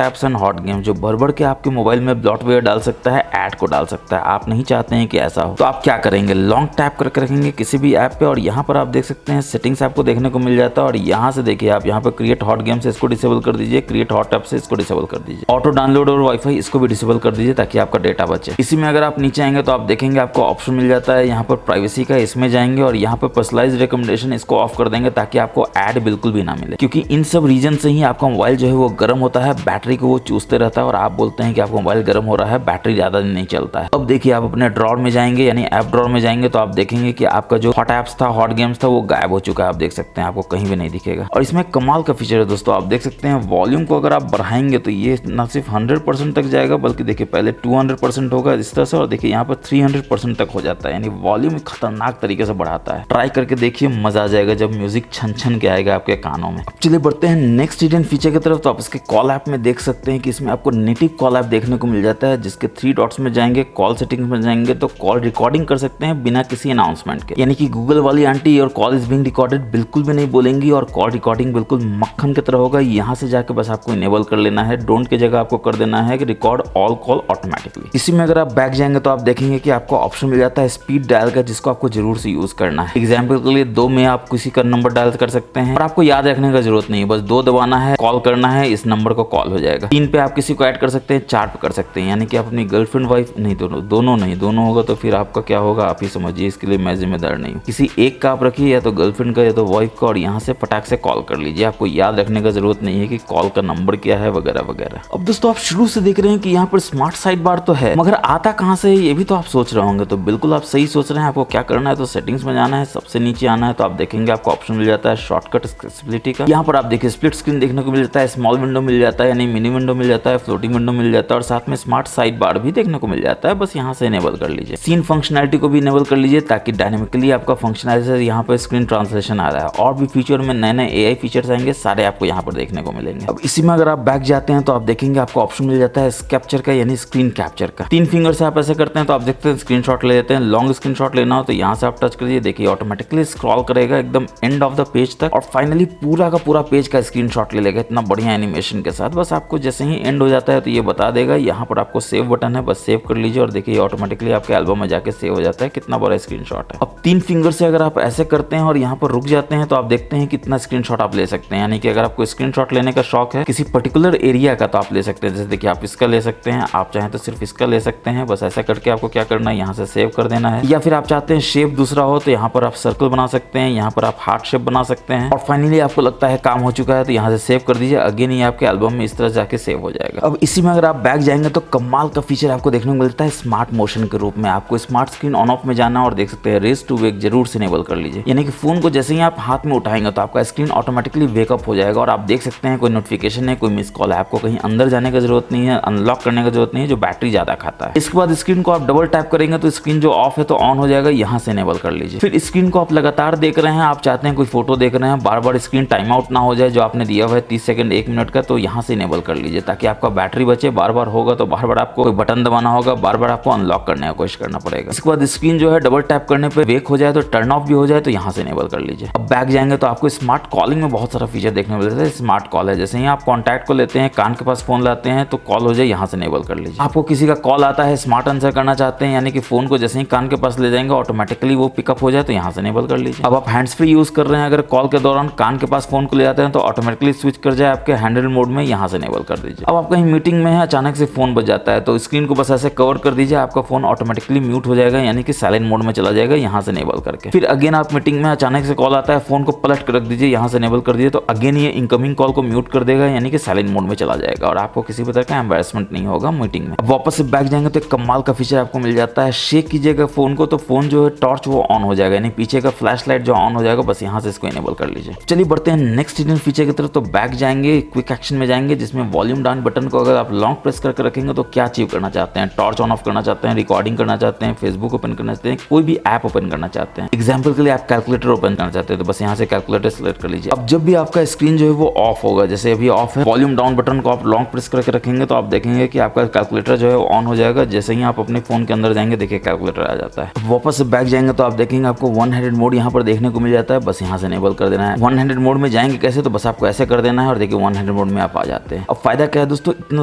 A: apps and hot game, जो भर भर के आपके मोबाइल में ब्लॉटवेयर डाल सकता है, ऐड को डाल सकता है। आप नहीं चाहते हैं कि ऐसा हो तो आप क्या करेंगे, लॉन्ग टैप करके रखेंगे किसी भी ऐप पे और यहाँ पर आप देख सकते हैं सेटिंग्स आपको देखने को मिल जाता है और यहाँ से देखिए आप यहाँ पर क्रिएट हॉट गेम से इसको डिसेबल कर दीजिए, क्रिएट हॉट ऐप से इसको डिसेबल कर दीजिए, ऑटो डाउनलोड और वाईफाई इसको भी डिसेबल कर दीजिए ताकि आपका डेटा बचे। इसी में अगर आप नीचे आएंगे तो आप देखेंगे आपको ऑप्शन मिल जाता है यहाँ पर प्राइवेसी का, इसमें जाएंगे और यहाँ पर पर्सनलाइज्ड रिकमेंडेशन इसको ऑफ कर देंगे ताकि आपको ऐड बिल्कुल भी ना मिले, क्योंकि इन सब रीजन से ही आपका मोबाइल जो है वो गर्म होता है, बैटरी को वो चूसते रहता है और आप बोलते हैं कि आपका मोबाइल गर्म हो रहा है, बैटरी ज्यादा दिन नहीं चलता है। अब देखिए आप अपने ड्रॉर में जाएंगे, यानी ऐप ड्रॉर में जाएंगे तो आप देखेंगे कि आपका जो हॉट ऐप्स था, हॉट गेम्स था, वो गायब हो चुका है। आप देख सकते हैं, आपको कहीं भी नहीं दिखेगा। और इसमें कमाल का फीचर है दोस्तों, आप देख सकते हैं वॉल्यूम को अगर आप बढ़ाएंगे तो ये ना सिर्फ 100% तक जाएगा, बल्कि देखिए पहले 200% होगा इस तरह से, और देखिए यहाँ पर 300% तक हो जाता है, यानी वॉल्यूम खतरनाक तरीके से बढ़ाता है। ट्राई करके देखिए, मजा आ जाएगा जब म्यूजिक छन छन के आएगा आपके कानों में। अब चलिए बढ़ते हैं नेक्स्ट हिडन फीचर की तरफ। तो आप इसके कॉल ऐप में देख सकते हैं कि इसमें आपको नेटिव कॉल ऐप देखने को मिल जाता है, जिसके 3 डॉट्स में जाएंगे, कॉल सेटिंग्स में जाएंगे तो कॉल रिकॉर्डिंग कर सकते हैं बिना किसी अनाउंसमेंट के, यानी कि गूगल वाली आंटी और कॉल इज बीइंग रिकॉर्डेड बिल्कुल भी नहीं बोलेंगी, और कॉल रिकॉर्डिंग बिल्कुल मक्खन की तरह होगा। यहाँ से जाकर बस आपको इनेबल कर लेना है, डोंट की जगह आपको कर देना है कि रिकॉर्ड ऑल कॉल ऑटोमेटिकली। इसी में अगर आप बैक जाएंगे तो आप देखेंगे कि आपको ऑप्शन मिल जाता है स्पीड डायल का, जिसको आपको जरूर से यूज करना है। एग्जाम्पल के लिए 2 में आप किसी का नंबर डायल कर सकते हैं, और आपको याद रखने का जरूरत नहीं है, बस 2 दबाना है, कॉल करना है, इस नंबर को कॉल हो जाएगा। 3 पे आप किसी को ऐड कर सकते हैं, 4 पे कर सकते हैं, यानी कि आप अपनी गर्लफ्रेंड वाइफ नहीं, दोनों होगा तो फिर आपका क्या होगा आप ही समझिए, इसके लिए मैं जिम्मेदार नहीं हूँ। किसी एक का आप रखिए, या तो गर्लफ्रेंड का या तो वाइफ का, और यहाँ से फटाक से कॉल कर लीजिए। आपको याद रखने का जरूरत नहीं है कि कॉल का नंबर क्या है वगैरह वगैरह। अब दोस्तों आप शुरू से देख रहे हैं कि यहाँ पर स्मार्ट साइड बार तो है, मगर आता कहाँ से ये भी तो आप सोच रहे होंगे। तो बिल्कुल आप सही सोच रहे हैं। आपको क्या करना है, तो सेटिंग्स में जाना है, सबसे नीचे आना है, तो आप देखेंगे आपको ऑप्शन मिल जाता है शॉर्टकट एक्सेसिबिलिटी का। यहाँ पर आप देखिए स्प्लिट स्क्रीन देखने को मिल जाता है, स्मॉल विंडो मिल जाता है, यानी मिनी विंडो मिल जाता है, फ्लोटिंग विंडो मिल जाता है, और साथ में स्मार्ट साइड बार भी देखने को मिल जाता है। बस यहाँ से इनेबल कर लीजिए। सीन फंक्शनैलिटी को भी इनेबल कर लीजिए, ताकि डायनेमिकली आपका फंक्शनैलिटी से यहाँ पर स्क्रीन ट्रांसलेशन आ रहा है, और भी फीचर में नए नए एआई फीचर्स आएंगे, सारे आपको यहाँ पर देखने को मिलेंगे। अब इसी में अगर आप बैक जाते हैं तो आप देखेंगे आपको ऑप्शन मिल जाता है कैप्चर का, यानी स्क्रीन कैप्चर का। 3 फिंगर से आप ऐसे करते हैं तो आप देखते हैं स्क्रीनशॉट ले लेते हैं। लॉन्ग स्क्रीनशॉट लेना हो तो यहाँ से आप टच करिए, देखिए ऑटोमेटिकली स्क्रॉल करेगा एकदम एंड ऑफ द पेज तक, और फाइनली पूरा का पूरा पेज का स्क्रीनशॉट ले लेगा इतना बढ़िया एनिमेशन के साथ। बस आपको जैसे ही एंड हो जाता है तो ये बता देगा, यहाँ पर आपको सेव बटन है, बस सेव कर लीजिए, और देखिए ऑटोमेटिकली आपके एल्बम में जाके सेव हो जाता है। कितना बड़ा स्क्रीनशॉट है। अब 3 फिंगर से अगर आप ऐसे करते हैं और यहाँ पर रुक जाते हैं तो आप देखते हैं कितना स्क्रीनशॉट आप ले सकते हैं। यानी कि अगर आपको स्क्रीनशॉट लेने का शौक है किसी पर्टिकुलर एरिया का तो आप ले सकते हैं। जैसे देखिए आप इसका ले सकते हैं, आप चाहें तो सिर्फ इसका ले सकते हैं। बस ऐसा करके आपको क्या करना है, यहाँ से सेव कर देना है। या फिर आप चाहते हैं शेप दूसरा हो तो यहाँ पर आप सर्कल बना सकते हैं, यहाँ पर आप हार्ट शेप बना सकते हैं, और फाइनली आपको लगता है काम हो चुका है तो यहाँ से सेव कर दीजिए। अगेन ये आपके एल्बम में इस तरह जाके सेव हो जाएगा। अब इसी में अगर आप बैक जाएंगे तो कमाल का फीचर आपको देखने को मिलता है स्मार्ट मोशन के रूप में। आपको स्मार्ट स्क्रीन ऑन ऑफ में जाना, और देख सकते हैं रेज टू वेक जरूर से इनेबल कर लीजिए। यानी कि फोन को जैसे ही आप हाथ में उठाएंगे तो आपका स्क्रीन ऑटोमेटिकली वेकअप हो जाएगा, और आप देख सकते हैं कोई नोटिफिकेशन है, कोई मिस कॉल है, आपको कहीं अंदर जाने की जरूरत नहीं है, अनलॉक करने की जरूरत नहीं है जो बैटरी ज्यादा खाता है। इसके बाद स्क्रीन को आप डबल टैप करेंगे तो स्क्रीन जो ऑफ है तो ऑन हो जाएगा, यहाँ से इनेबल कर लीजिए। फिर स्क्रीन को आप लगातार देख रहे हैं, आप चाहते हैं कोई फोटो देख रहे हैं, बार बार स्क्रीन टाइम आउट ना हो जाए जो आपने दिया हुआ है 30 सेकंड 1 मिनट का, तो यहाँ से इनेबल कर लीजिए ताकि आपका बैटरी बचे। बार बार होगा तो बार बार आपको कोई बटन दबाना होगा, बार बार आपको अनलॉक करने की कोशिश करना पड़ेगा। इसके बाद स्क्रीन जो है डबल टैप करने पे वेक हो जाए तो टर्न ऑफ भी हो जाए तो यहाँ से इनेबल कर लीजिए। अब बैक जाएंगे तो आपको स्मार्ट कॉलिंग में बहुत सारा फीचर देखने को मिलता है। स्मार्ट कॉल है, जैसे ही आप कॉन्टैक्ट को लेते हैं, कान के पास फोन लाते हैं तो कॉल हो जाए, यहाँ से इनेबल कर लीजिए। आपको किसी का कॉल आता है, स्मार्ट आंसर करना चाहते हैं, यानी कि फोन को जैसे ही कान के पास ले जाएंगे ऑटोमेटिकली वो पिकअप हो जाए तो यहाँ से इनेबल कर लीजिए। अब आप हैंड्स फ्री यूज कर रहे हैं, अगर कॉल के दौरान कान के पास फोन को ले जाते हैं तो ऑटोमेटिकली स्विच कर जाए आपके हैंडल मोड में, यहाँ से इनेबल कर दीजिए। अब आप कहीं मीटिंग में है, अचानक से फोन बज जाता है तो स्क्रीन को बस ऐसे कवर कर दीजिए, आपका फोन ऑटोमेटिकली म्यूट हो जाएगा, यानी कि साइलेंट मोड में चला जाएगा, यहाँ से इनेबल करके। फिर अगेन आप मीटिंग में अचानक से कॉल आता है, फोन को पलट कर रख दीजिए, यहाँ से इनेबल कर दीजिए, तो अगेन ये इनकमिंग कॉल को म्यूट कर देगा, यानी कि साइलेंट मोड में चला जाएगा, और आपको किसी भी तरह का एम्बैरेसमेंट नहीं होगा मीटिंग में। अब वापस से बैक जाएंगे तो एक कमाल का फीचर आपको मिल जाता है। शेक कीजिएगा फोन को तो फोन जो है टॉर्च वो ऑन हो जाएगा, यानी पीछे का फ्लैश लाइट जो ऑन हो जाएगा, बस यहाँ से इसको इनेबल कर लीजिए। चलिए बढ़ते हैं नेक्स्ट हिडन फीचर की तरफ। तो बैक जाएंगे, क्विक एक्शन में जाएंगे, जिसमें वॉल्यूम डाउन बटन को अगर आप लॉन्ग प्रेस करके रखेंगे तो क्या अचीव करना चाहते हैं, टॉर्च ऑन ऑफ करना चाहते हैं, रिकॉर्डिंग करना चाहते हैं, फेसबुक ओपन करना चाहते हैं, कोई भी ऐप ओपन करना चाहते हैं। एग्जाम्पल के लिए आप कैलकुलेटर ओपन करना चाहते हैं तो बस यहाँ से कैलकुलेटर सेलेक्ट कर लीजिए। अब जब भी आपका स्क्रीन जो है वो ऑफ होगा, जैसे अभी ऑफ है, वॉल्यूम डाउन बटन को आप लॉन्ग प्रेस करके रखेंगे तो आप देखेंगे कि आपका कैलकुलेटर जो है वो ऑन हो जाएगा। जैसे ही आप अपने फोन के अंदर जाएंगे देखिए कैलकुलेटर आ जाता है। वापस से बैक जाएंगे तो आप देखेंगे आपको वन हैंडेड मोड यहाँ पर देखने को मिल जाता है, बस यहाँ से इनेबल कर देना है। वन हैंडेड मोड में जाएंगे कैसे, तो बस आपको ऐसे कर देना है और देखिए वन हैंडेड मोड में आप आ जाते हैं। अब फायदा क्या है दोस्तों, इतना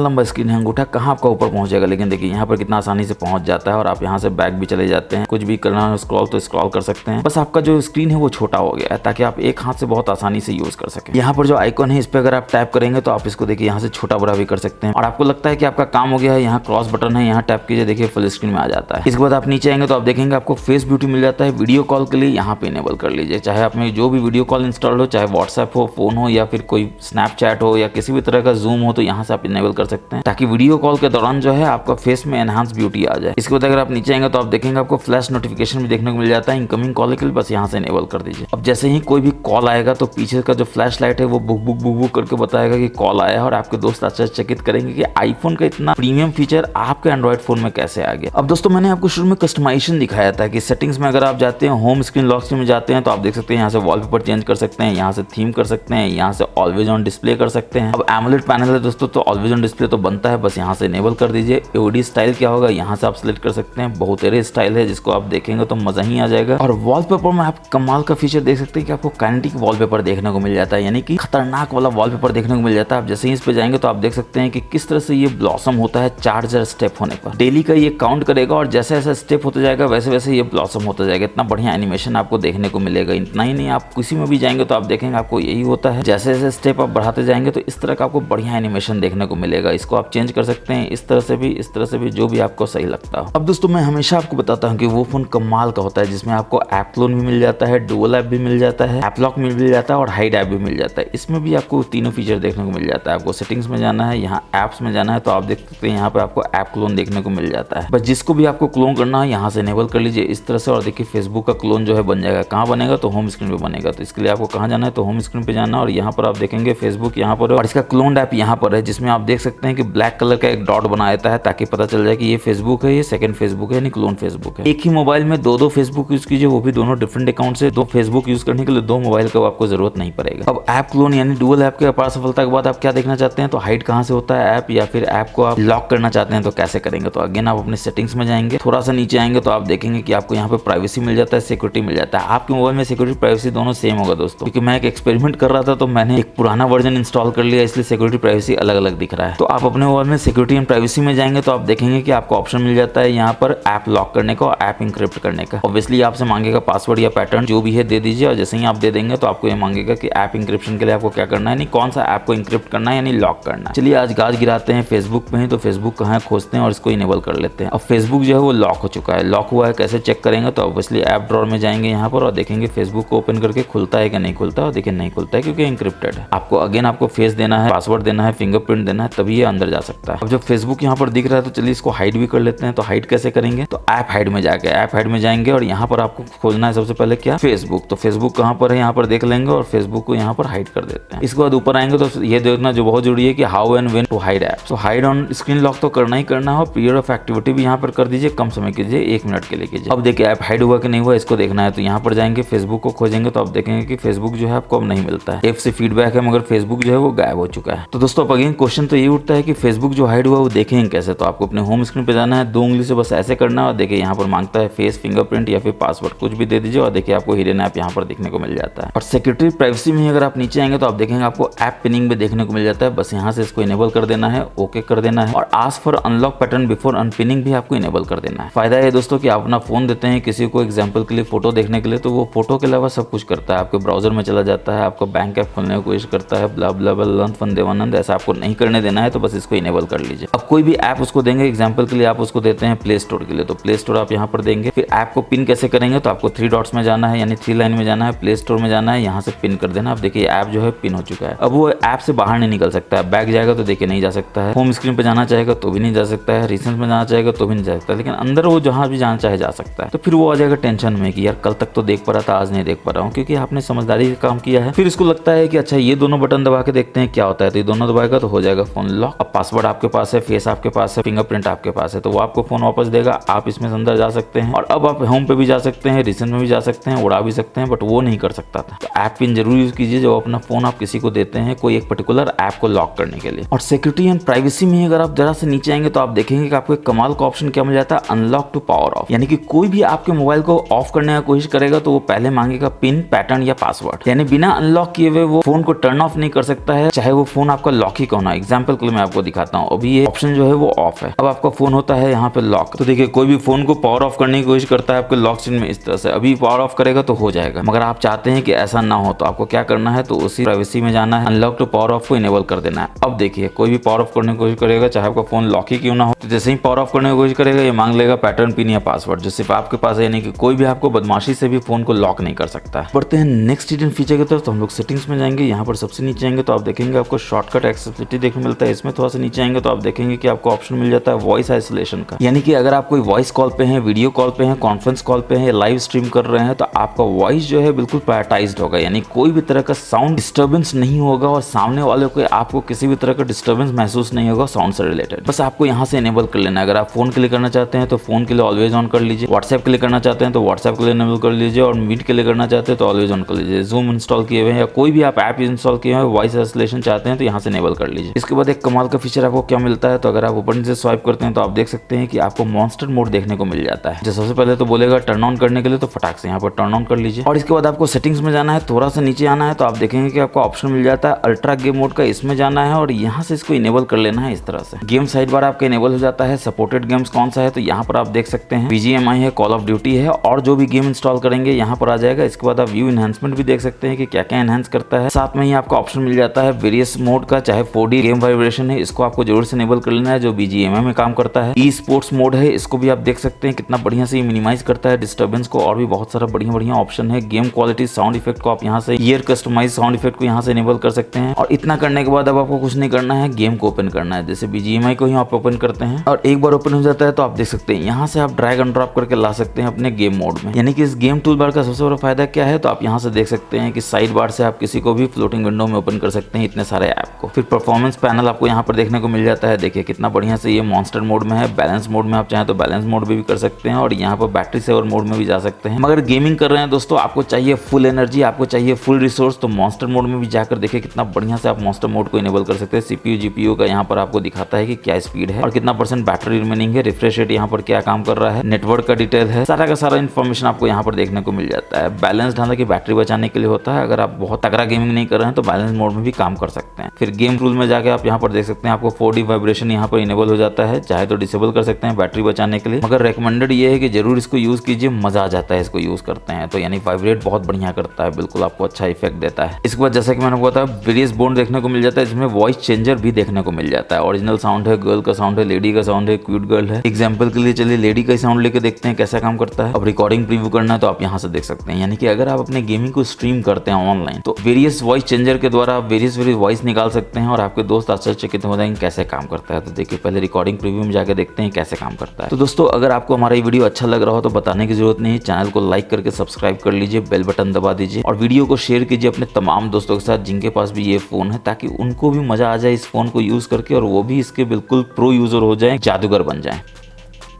A: लंबा स्क्रीन है, अंगूठा कहाँ आपका ऊपर पहुंचेगा, लेकिन देखिए यहाँ पर कितना आसानी से पहुंच जाता है, और आप यहाँ से बैक भी चले जाते हैं, कुछ भी करना है स्क्रॉल तो स्क्रॉल कर सकते हैं। बस आपका जो स्क्रीन है वो छोटा हो गया है ताकि आप एक हाथ से बहुत आसानी से यूज कर सकें। यहाँ पर जो आइकॉन है इस पर अगर आप टैप करेंगे तो आप इसको देखिए यहाँ से छोटा बड़ा भी कर सकते हैं, और आपको लगता है कि आपका काम हो गया है, यहाँ क्रॉस बटन है, यहाँ टैप कीजिए, देखिए फुल स्क्रीन में आ जाता है। इसके बाद आप नीचे आएंगे तो आप देखेंगे आपको फेस ब्यूटी मिल जाता है। वीडियो कॉल के लिए यहाँ पे इनेबल कर लीजिए, चाहे आप में जो भी वीडियो कॉल इंस्टॉल हो, चाहे व्हाट्सएप व्हाट्सएप हो, फोन हो या फिर कोई स्नैपचैट हो या किसी भी तरह का जूम हो, तो यहाँ से आप इनेबल कर सकते हैं ताकि वीडियो कॉल के दौरान जो है आपका फेस में एनहांस ब्यूटी आ जाए। इसके बाद अगर आप नीचे आएंगे तो आप देखेंगे आपको फ्लैश नोटिफिकेशन भी देखने को मिल जाता है इनकमिंग कॉल के लिए, बस यहाँ से इनेबल कर दीजिए। अब जैसे ही कोई भी कॉल आएगा तो पीछे का जो फ्लैश लाइट है वो बुक बुक बुक बुक करके बताएगा कि कॉल आया है, और आपके दोस्त आश्चर्यचकित करेंगे कि आईफोन का इतना प्रीमियम फीचर आपके एंड्रॉइड फोन में कैसे आ गया। अब दोस्तों मैंने आपको शुरू में कस्टमाइजेशन दिखाया था कि सेटिंग्स में अगर आप जाते हैं, होम स्क्रीन लॉक स्क्रीन में जाते हैं तो आप देख सकते हैं यहाँ से वॉलपेपर चेंज कर सकते हैं, यहाँ से थीम कर सकते हैं, यहाँ से ऑलवेज ऑन डिस्प्ले कर सकते हैं। अब एमोलेड पैनल है दोस्तों तो ऑलवेज ऑन डिस्प्ले तो बनता है, बस यहाँ से इनेबल कर दीजिए। एओडी स्टाइल क्या होगा यहाँ से आप सिलेक्ट कर सकते हैं, बहुतेरे स्टाइल है जिसको आप देखेंगे तो मजा ही आ जाएगा। और वॉलपेपर में आप कमाल का फीचर देख सकते हैं कि आपको काइनेटिक वॉलपेपर देखने को मिल जाता है, यानी कि खतरनाक वाला वॉलपेपर देखने को मिल जाता है। आप जैसे ही इस पे जाएंगे तो आप देख सकते हैं कि किस तरह से ये ब्लॉसम होता है चार्जर स्टेप होने पर। डेली का ये काउंट करेगा और जैसे जैसे स्टेप होता जाएगा वैसे वैसे ये ब्लॉसम होता जाएगा। इतना बढ़िया एनिमेशन आपको देखने को मिलेगा। इतना ही नहीं, आप किसी में भी जाएंगे तो आप देखेंगे आपको यही होता है, जैसे जैसे स्टेप आप बढ़ाते जाएंगे तो इस तरह का आपको बढ़िया एनिमेशन देखने को मिलेगा। इसको आप चेंज कर सकते हैं इस तरह से भी, इस तरह से भी, जो भी आपको सही लगता हो। अब दोस्तों मैं हमेशा आपको बताता हूँ कि वो फोन कमाल का होता है जिसमें आपको ऐप क्लोन भी मिल जाता है, डुअल ऐप भी मिल जाता है, ऐप लॉक मिल जाता है और हाइड ऐप भी मिल जाता है। इसमें भी आपको तीनों फीचर देखने को मिल जाता है। आपको सेटिंग्स में जाना है, यहाँ ऐप्स में जाना है तो आप देख सकते हैं यहाँ पे आपको ऐप क्लोन देखने को मिल जाता है। बस जिसको भी आपको क्लोन करना है यहाँ से इनेबल कर लीजिए इस तरह से, और देखिए फेसबुक का क्लोन जो है बन जाएगा। कहाँ बनेगा तो होम स्क्रीन पे बनेगा। तो इसके लिए आपको कहाँ जाना है तो होम स्क्रीन पे जाना, और यहाँ पर आप देखेंगे फेसबुक यहाँ पर है और इसका क्लोन ऐप यहाँ पर है, जिसमें आप देख सकते हैं कि ब्लैक कलर का एक डॉट बना देता है ताकि पता चल जाए कि ये फेसबुक है, ये सेकंड फेसबुक है, यानी क्लोन फेसबुक है। एक ही मोबाइल में दो फेसबुक यूज कीजिए, वो भी दोनों डिफरेंट अकाउंट से। दो फेसबुक यूज करने के लिए दो मोबाइल का आपको जरूरत नहीं पड़ेगा। अब ऐप क्लोन यानी डुअल ऐप के अपार सफलता के बाद आप क्या देखना चाहते हैं तो हाइड कहाँ से होता है ऐप, या फिर ऐप को आप लॉक करना चाहते हैं तो कैसे करेंगे। तो अगेन आप अपने सेटिंग्स में जाएंगे, थोड़ा सा नीचे आएंगे तो आप देखेंगे कि आपको यहाँ पे प्राइवेसी मिल जाता है, सिक्योरिटी मिल जाता है। आपके मोबाइल में सिक्योरिटी प्राइवेसी दोनों सेम होगा दोस्तों, क्योंकि मैं एक एक्सपेरिमेंट कर रहा था तो मैंने एक पुराना वर्जन इंस्टॉल कर लिया, इसलिए सिक्योरिटी प्राइवेसी अलग अलग दिख रहा है। तो आप अपने मोबाइल में सिक्योरिटी एंड प्राइवेसी में जाएंगे तो आप देखेंगे कि आपको ऑप्शन मिल जाता है यहाँ पर ऐप लॉक करने का और ऐप इंक्रिप्ट करने का। ऑब्वियसली आपसे मांगेगा पासवर्ड या पैटर्न जो भी है दे दीजिए, और जैसे ही आप दे देंगे तो आपको ये मांगेगा कि ऐप इंक्रिप्शन के लिए आपको क्या करना है, यानी कौन सा ऐप को इंक्रिप्ट करना है यानी लॉक करना है। चलिए आज गाज गिराते हैं फेसबुक पे ही, तो फेसबुक कहाँ खोजते हैं और इसको इनेबल कर लेते हैं। अब फेसबुक जो है वो लॉक हो चुका है। लॉक हुआ है कैसे चेक करेंगे तो ऑब्वियसली ऐप ड्रॉअर में जाएंगे यहाँ पर और देखेंगे फेसबुक को ओपन करके खुलता है कि नहीं खुलता है, और देखिए नहीं खुलता है क्योंकि इंक्रिप्टेड है। आपको अगेन आपको फेस देना है, पासवर्ड देना है, फिंगरप्रिंट देना है, तभी ये अंदर जा सकता है। अब जब फेसबुक यहाँ पर दिख रहा है तो चलिए इसको हाइड भी कर लेते हैं। तो हाइड कैसे करेंगे तो ऐप हाइड में जाके ऐप हाइड में जाएंगे और यहाँ पर आपको खोजना है सबसे पहले क्या, फेसबुक। तो फेसबुक कहाँ पर है यहाँ पर देख लेंगे और फेसबुक को यहाँ पर हाइड कर देते हैं। इसके बाद ऊपर आएंगे तो ये देखना जो बहुत जरूरी है कि how and when to hide app. तो हाइड ऑन स्क्रीन लॉक तो करना ही करना है, पीरियड ऑफ एक्टिविटी भी यहाँ पर कर दीजिए, कम समय कीजिए 1 मिनट के लिए कीजिए। अब देखिए ऐप हाइड हुआ कि नहीं हुआ इसको देखना है, तो यहाँ पर जाएंगे फेसबुक को खोजेंगे तो आप देखेंगे कि फेसबुक जो है आपको अब नहीं मिलता है। ऐप से फीडबैक है मगर फेसबुक जो है वो गायब हो चुका है। तो दोस्तों अब अगेन क्वेश्चन तो ये उठता है कि फेसबुक जो हाइड हुआ वो देखेंगे कैसे। तो आपको अपने होम स्क्रीन पे जाना है, 2 उंगली से बस ऐसे करना है और देखिए यहाँ पर मांगता है फेस, फिंगरप्रिंट या फिर पासवर्ड, कुछ भी दे दीजिए और देखिए आपको हिडन ऐप यहाँ पर देखने को मिल जाता है। और सिक्योरिटी प्राइवेसी में अगर आप नीचे आएंगे तो आप देखेंगे आपको ऐप पिनिंग भी देखने को मिल जाता है। बस यहाँ से इसको इनेबल कर देना है, ओके कर देना है, और ask for unlock pattern before unpinning भी आपको इनेबल कर देना है। फायदा है दोस्तों कि आप अपना फोन देते हैं किसी को एग्जाम्पल के लिए फोटो देखने के लिए, तो वो फोटो के अलावा सब कुछ करता है। आपके ब्राउजर में चला जाता है, आपको बैंक ऐप खोलने की कोशिश करता है, ब्ला ब्ला ब्ला देवानंद, ऐसा आपको नहीं करने देना है। तो बस इसको इनेबल कर लीजिए। अब कोई भी ऐप उसको देंगे, एग्जाम्पल के लिए आप उसको देते हैं प्ले स्टोर के लिए, तो प्ले स्टोर आप यहाँ पर देंगे। फिर ऐप को पिन कैसे करेंगे तो आपको 3 डॉट्स में जाना है, यानी 3 लाइन में जाना है, प्ले स्टोर में जाना है, यहाँ से पिन कर देना। अब देखिए ऐप जो है पिन हो चुका है। अब वो ऐप से बाहर नहीं निकल सकता है, बैक जाएगा तो देखिए नहीं जा सकता है, होम स्क्रीन पे जाना चाहेगा तो भी नहीं जा सकता है, रिसेंट में जाना चाहेगा तो भी नहीं जा सकता, लेकिन अंदर वो जहाँ भी जाना चाहे जा सकता है। तो फिर वो आ जाएगा टेंशन में कि यार कल तक तो देख पा रहा था, आज नहीं देख पा रहा हूँ, क्योंकि आपने समझदारी से काम किया है। फिर इसको लगता है कि अच्छा ये दोनों बटन दबा के देखते हैं क्या होता है, तो ये दोनों दबाएगा तो हो जाएगा फोन लॉक। अब पासवर्ड आपके पास है, फेस आपके पास है, फिंगरप्रिंट आपके पास है, तो वो आपको फोन वापस देगा। आप इसमें अंदर जा सकते हैं और अब आप होम पे भी जा सकते हैं, रिसेंट में भी जा सकते हैं, उड़ा भी सकते हैं, बट वो नहीं कर सकता था। तो ऐप पिन जरूर यूज कीजिए जब अपना फोन आप किसी को देते हैं कोई एक पर्टिकुलर ऐप को लॉक करने के लिए। और सिक्योरिटी एंड प्राइवेसी में अगर आप जरा से नीचे आएंगे तो आप देखेंगे कि आपको एक कमाल का ऑप्शन क्या मिल जाता है, अनलॉक टू पावर ऑफ। यानी कि कोई भी आपके मोबाइल को ऑफ करने की कोशिश करेगा तो वो पहले मांगेगा पिन, पैटर्न या पासवर्ड, यानी बिना अनलॉक किए हुए वो फोन को टर्न ऑफ नहीं कर सकता है, चाहे वो फोन आपका लॉक ही क्यों ना। एग्जाम्पल के लिए मैं आपको दिखाता हूँ। अभी ये ऑप्शन जो है वो ऑफ है, अब आपका फोन होता है यहाँ पे लॉक। तो देखिए कोई भी फोन को पावर ऑफ करने की कोशिश करता है आपके लॉक स्क्रीन में इस तरह से, अभी पावर ऑफ करेगा तो हो जाएगा, मगर आप चाहते हैं कि ऐसा ना हो तो आपको क्या करना है, तो उसी प्राइवेसी में जाना है, अनलॉक टू पावर ऑफ को इनेबल कर देना है। अब देखिए कोई भी पावर ऑफ करने की कोशिश करेगा चाहे आपका फोन लॉक ही क्यों ना हो, तो जैसे ही पावर ऑफ करने की कोशिश करेगा ये मांग लेगा पैटर्न, पिन या पासवर्ड, जो सिर्फ आपके पास है, यानी कि कोई भी आपको बदमाशी से भी फोन को लॉक नहीं कर सकता है। बढ़ते हैं नेक्स्ट हिडन फीचर की तरफ। तो हम लोग सेटिंग्स में जाएंगे। यहाँ पर सबसे नीचे आएंगे तो आप देखेंगे आपको शॉर्टकट एक्सेसिबिलिटी देखने मिलता है। इसमें थोड़ा सा नीचे आएंगे तो आप देखेंगे कि आपको ऑप्शन मिल जाता है वॉइस आइसोलेशन का, यानी कि अगर आप कोई वॉइस कॉल पे हैं, वीडियो कॉल पे हैं, कॉन्फ्रेंस कॉल पे हैं, लाइव स्ट्रीम कर रहे हैं तो आपका वॉइस जो है बिल्कुल प्रायोरिटाइज्ड होगा, यानी कोई भी तरह का साउंड डिस्टर्बेंस नहीं होगा और सामने वाले को आपको किसी भी तरह का डिस्टर्बेंस महसूस नहीं होगा साउंड से रिलेटेड। बस आपको यहाँ से इनेबल कर लेना है। अगर आप फोन के लिए करना चाहते हैं तो फोन के लिए ऑलवेज ऑन कर लीजिए, व्हाट्सएप के लिए करना चाहते हैं तो व्हाट्सएप के लिए इनेबल कर लीजिए, और मीट के लिए करना चाहते हैं तो ऑलवेज ऑन कर लीजिए। जूम इंस्टॉल किए हुए हैं या कोई भी आप ऐप इंस्टॉल किए हुए वॉइस आइसोलेशन चाहते हैं तो यहाँ से इनेबल कर लीजिए। इसके बाद एक कमाल का फीचर आपको क्या मिलता है, तो अगर आप ऊपर नीचे स्वाइप करते हैं तो आप देख सकते हैं कि आपको मॉन्स्टर मोड देखने को मिल जाता है। जो सबसे पहले तो बोलेगा टर्न ऑन करने के लिए, तो फटाक से यहाँ पर टर्न ऑन कर लीजिए। और इसके बाद आपको सेटिंग्स में जाना है, थोड़ा सा नीचे आना है तो आप देखेंगे कि आपको ऑप्शन मिल जाता है अल्ट्रा गेम मोड का, इसमें जाना है और यहाँ से इसको इनेबल कर लेना है। इस तरह से गेम साइड बार आपका इनेबल हो जाता है। सपोर्टेड गेम्स कौन सा है तो यहाँ पर आप देख सकते हैं BGMI है, कॉल ऑफ ड्यूटी है, और जो भी गेम इंस्टॉल करेंगे यहाँ पर आ जाएगा। इसके बाद आप व्यू एनहांसमेंट भी देख सकते हैं कि क्या क्या एनहांस करता है। साथ में ही आपका ऑप्शन मिल जाता है वेरियस मोड का, चाहे 4D गेम वाइब्रेशन है, इसको आपको जरूर से इनेबल कर लेना है जो BGMI में काम करता है। ई स्पोर्ट्स मोड है, इसको भी आप देख सकते हैं कितना बढ़िया से मिनिमाइज करता है डिस्टर्बेंस को, और भी बहुत सारा बढ़िया बढ़िया ऑप्शन है। गेम क्वालिटी साउंड इफेक्ट को आप यहाँ से ईयर कस्टमाइज साउंड इफेक्ट को यहाँ से इनेबल कर सकते हैं। और इतना करने के बाद अब आपको कुछ नहीं करना है, गेम को ओपन करना है। जैसे BGMI को ही आप ओपन करते हैं और एक बार ओपन हो जाता है तो आप देख सकते हैं यहाँ से आप ड्रैग एंड ड्रॉप करके ला सकते हैं अपने गेम मोड में। यानी कि इस गेम टूल बार का सबसे बड़ा फायदा क्या है, तो आप यहाँ से देख सकते हैं कि साइड बार से आप किसी को भी फ्लोटिंग विंडो में ओपन कर सकते हैं इतने सारे ऐप को। फिर परफॉर्मेंस पैनल आपको यहाँ पर देखने को मिल जाता है। देखिए कितना बढ़िया से ये मॉन्स्टर मोड में है। बैलेंस मोड में आप चाहें तो बैलेंस मोड में भी कर सकते हैं और यहाँ पर बैटरी सेवर मोड में भी जा सकते हैं। मगर गेमिंग कर रहे हैं दोस्तों, आपको चाहिए फुल एनर्जी, आपको चाहिए फुल रिसोर्स, तो मॉन्स्टर मोड में भी जाकर देखिए कितना बढ़िया से आप मॉन्स्टर मोड को इनेबल कर सकते हैं। CPU GPU का यहाँ पर आपको दिखाता है कि क्या स्पीड है और कितना % बैटरी रिमेनिंग है, रिफ्रेश रेट यहाँ पर क्या काम कर रहा है, नेटवर्क का डिटेल है, सारा का सारा इन्फॉर्मेशन आपको यहाँ पर देखने को मिल जाता है। बैलेंस हालांकि बैटरी बचाने के लिए होता है, अगर आप बहुत तगड़ा गेमिंग नहीं कर रहे हैं तो बैलेंस मोड में भी काम कर सकते हैं। फिर गेम रूल में जाके आप यहाँ पर देख सकते हैं आपको 4D वाइब्रेशन यहाँ पर इनेबल हो जाता है, चाहे तो डिसेबल कर सकते हैं बैटरी बचाने के लिए, मगर रिकमेंडेड ये है कि जरूर इसको यूज कीजिए, मजा आ जाता है इसको यूज करते हैं तो। यानी वाइब्रेट बहुत बढ़िया करता है, बिल्कुल आपको अच्छा इफेक्ट देता है। इसके बाद जैसा कि मैंने बताया वेरियस बोर्ड देखने को मिल जाता है, जिसमें वॉइस चेंजर भी देखने को मिल जाता है। ओरिजिनल साउंड है, गर्ल का साउंड है, लेडी का साउंड है, क्यूट गर्ल है। एग्जाम्पल के लिए चलिए लेडी का साउंड लेके देखते हैं कैसा काम करता है। अब रिकॉर्डिंग प्रीव्यू करना है तो आप यहाँ से देख सकते हैं, यानी कि अगर आप अपने गेमिंग को स्ट्रीम करते हैं ऑनलाइन तो वेरियस वॉइस चेंजर के द्वारा आप वेरियस वॉइस निकाल सकते हैं और आपके दोस्त आश्चर्यचकित हो जाएंगे कैसे काम करता है। तो देखिए पहले रिकॉर्डिंग प्रीव्यू में जाकर देखते हैं कैसे काम करता है। तो दोस्तों अगर आपको हमारा ये वीडियो अच्छा लग रहा हो तो बताने की जरूरत नहीं है, चैनल को लाइक करके सब्सक्राइब कर लीजिए, बेल बटन दबा दीजिए और वीडियो को शेयर कीजिए अपने तमाम दोस्तों के साथ जिनके पास भी ये फोन है, ताकि उनको भी मजा आ जाए इस फोन को यूज करके और वो भी इसके बिल्कुल प्रो यूजर हो जाए, जादूगर बन जाए।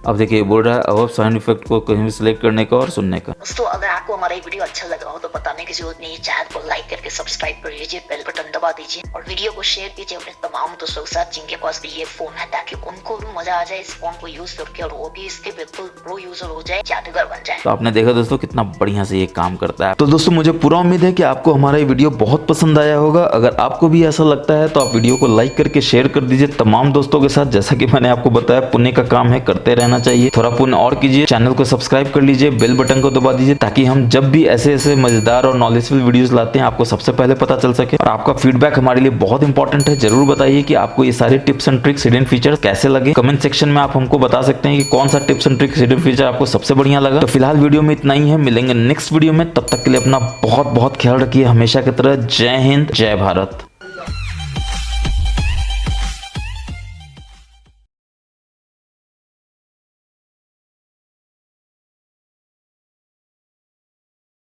A: अब देखिए बोल रहा है अब साउंड इफेक्ट को कहीं भी सिलेक्ट करने का और सुनने का।
B: दोस्तों अगर आपको हमारा ये वीडियो अच्छा लगा हो तो बताने की जरूरत नहीं है, चैनल को लाइक करके सब्सक्राइब कर लीजिए, बेल बटन दबा दीजिए और वीडियो को शेयर कीजिए अपने तमाम दोस्तों के साथ जिनके पास भी ये फोन है, ताकि उनको भी मजा आ जाए इस फोन को यूज करके और वो भी इसके बिल्कुल प्रो यूजर हो जाए, जादूगर बन जाए।
A: तो आपने देखा दोस्तों कितना बढ़िया से ये काम करता है। तो दोस्तों मुझे पूरा उम्मीद है कि आपको हमारा ये वीडियो बहुत पसंद आया होगा। अगर आपको भी ऐसा लगता है तो आप वीडियो को लाइक करके शेयर कर दीजिए तमाम दोस्तों के साथ। जैसा कि मैंने आपको बताया पुण्य का काम है, करते रहना चाहिए, थोड़ा पुण्य और कीजिए। चैनल को सब्सक्राइब कर लीजिए, बेल बटन को दबा दीजिए ताकि हम जब भी ऐसे ऐसे मजेदार और नॉलेजफुल वीडियोस लाते हैं आपको सबसे पहले पता चल सके। और आपका फीडबैक हमारे लिए बहुत इंपॉर्टेंट है, जरूर बताइए कि आपको ये सारे tips and tricks hidden features कैसे लगे। कमेंट सेक्शन में आप हमको बता सकते हैं कि कौन सा tips and tricks hidden feature आपको सबसे बढ़िया लगा। तो फिलहाल वीडियो में इतना ही है, मिलेंगे नेक्स्ट वीडियो में, तब तक के लिए अपना बहुत बहुत ख्याल रखिए हमेशा की तरह। जय हिंद, जय भारत।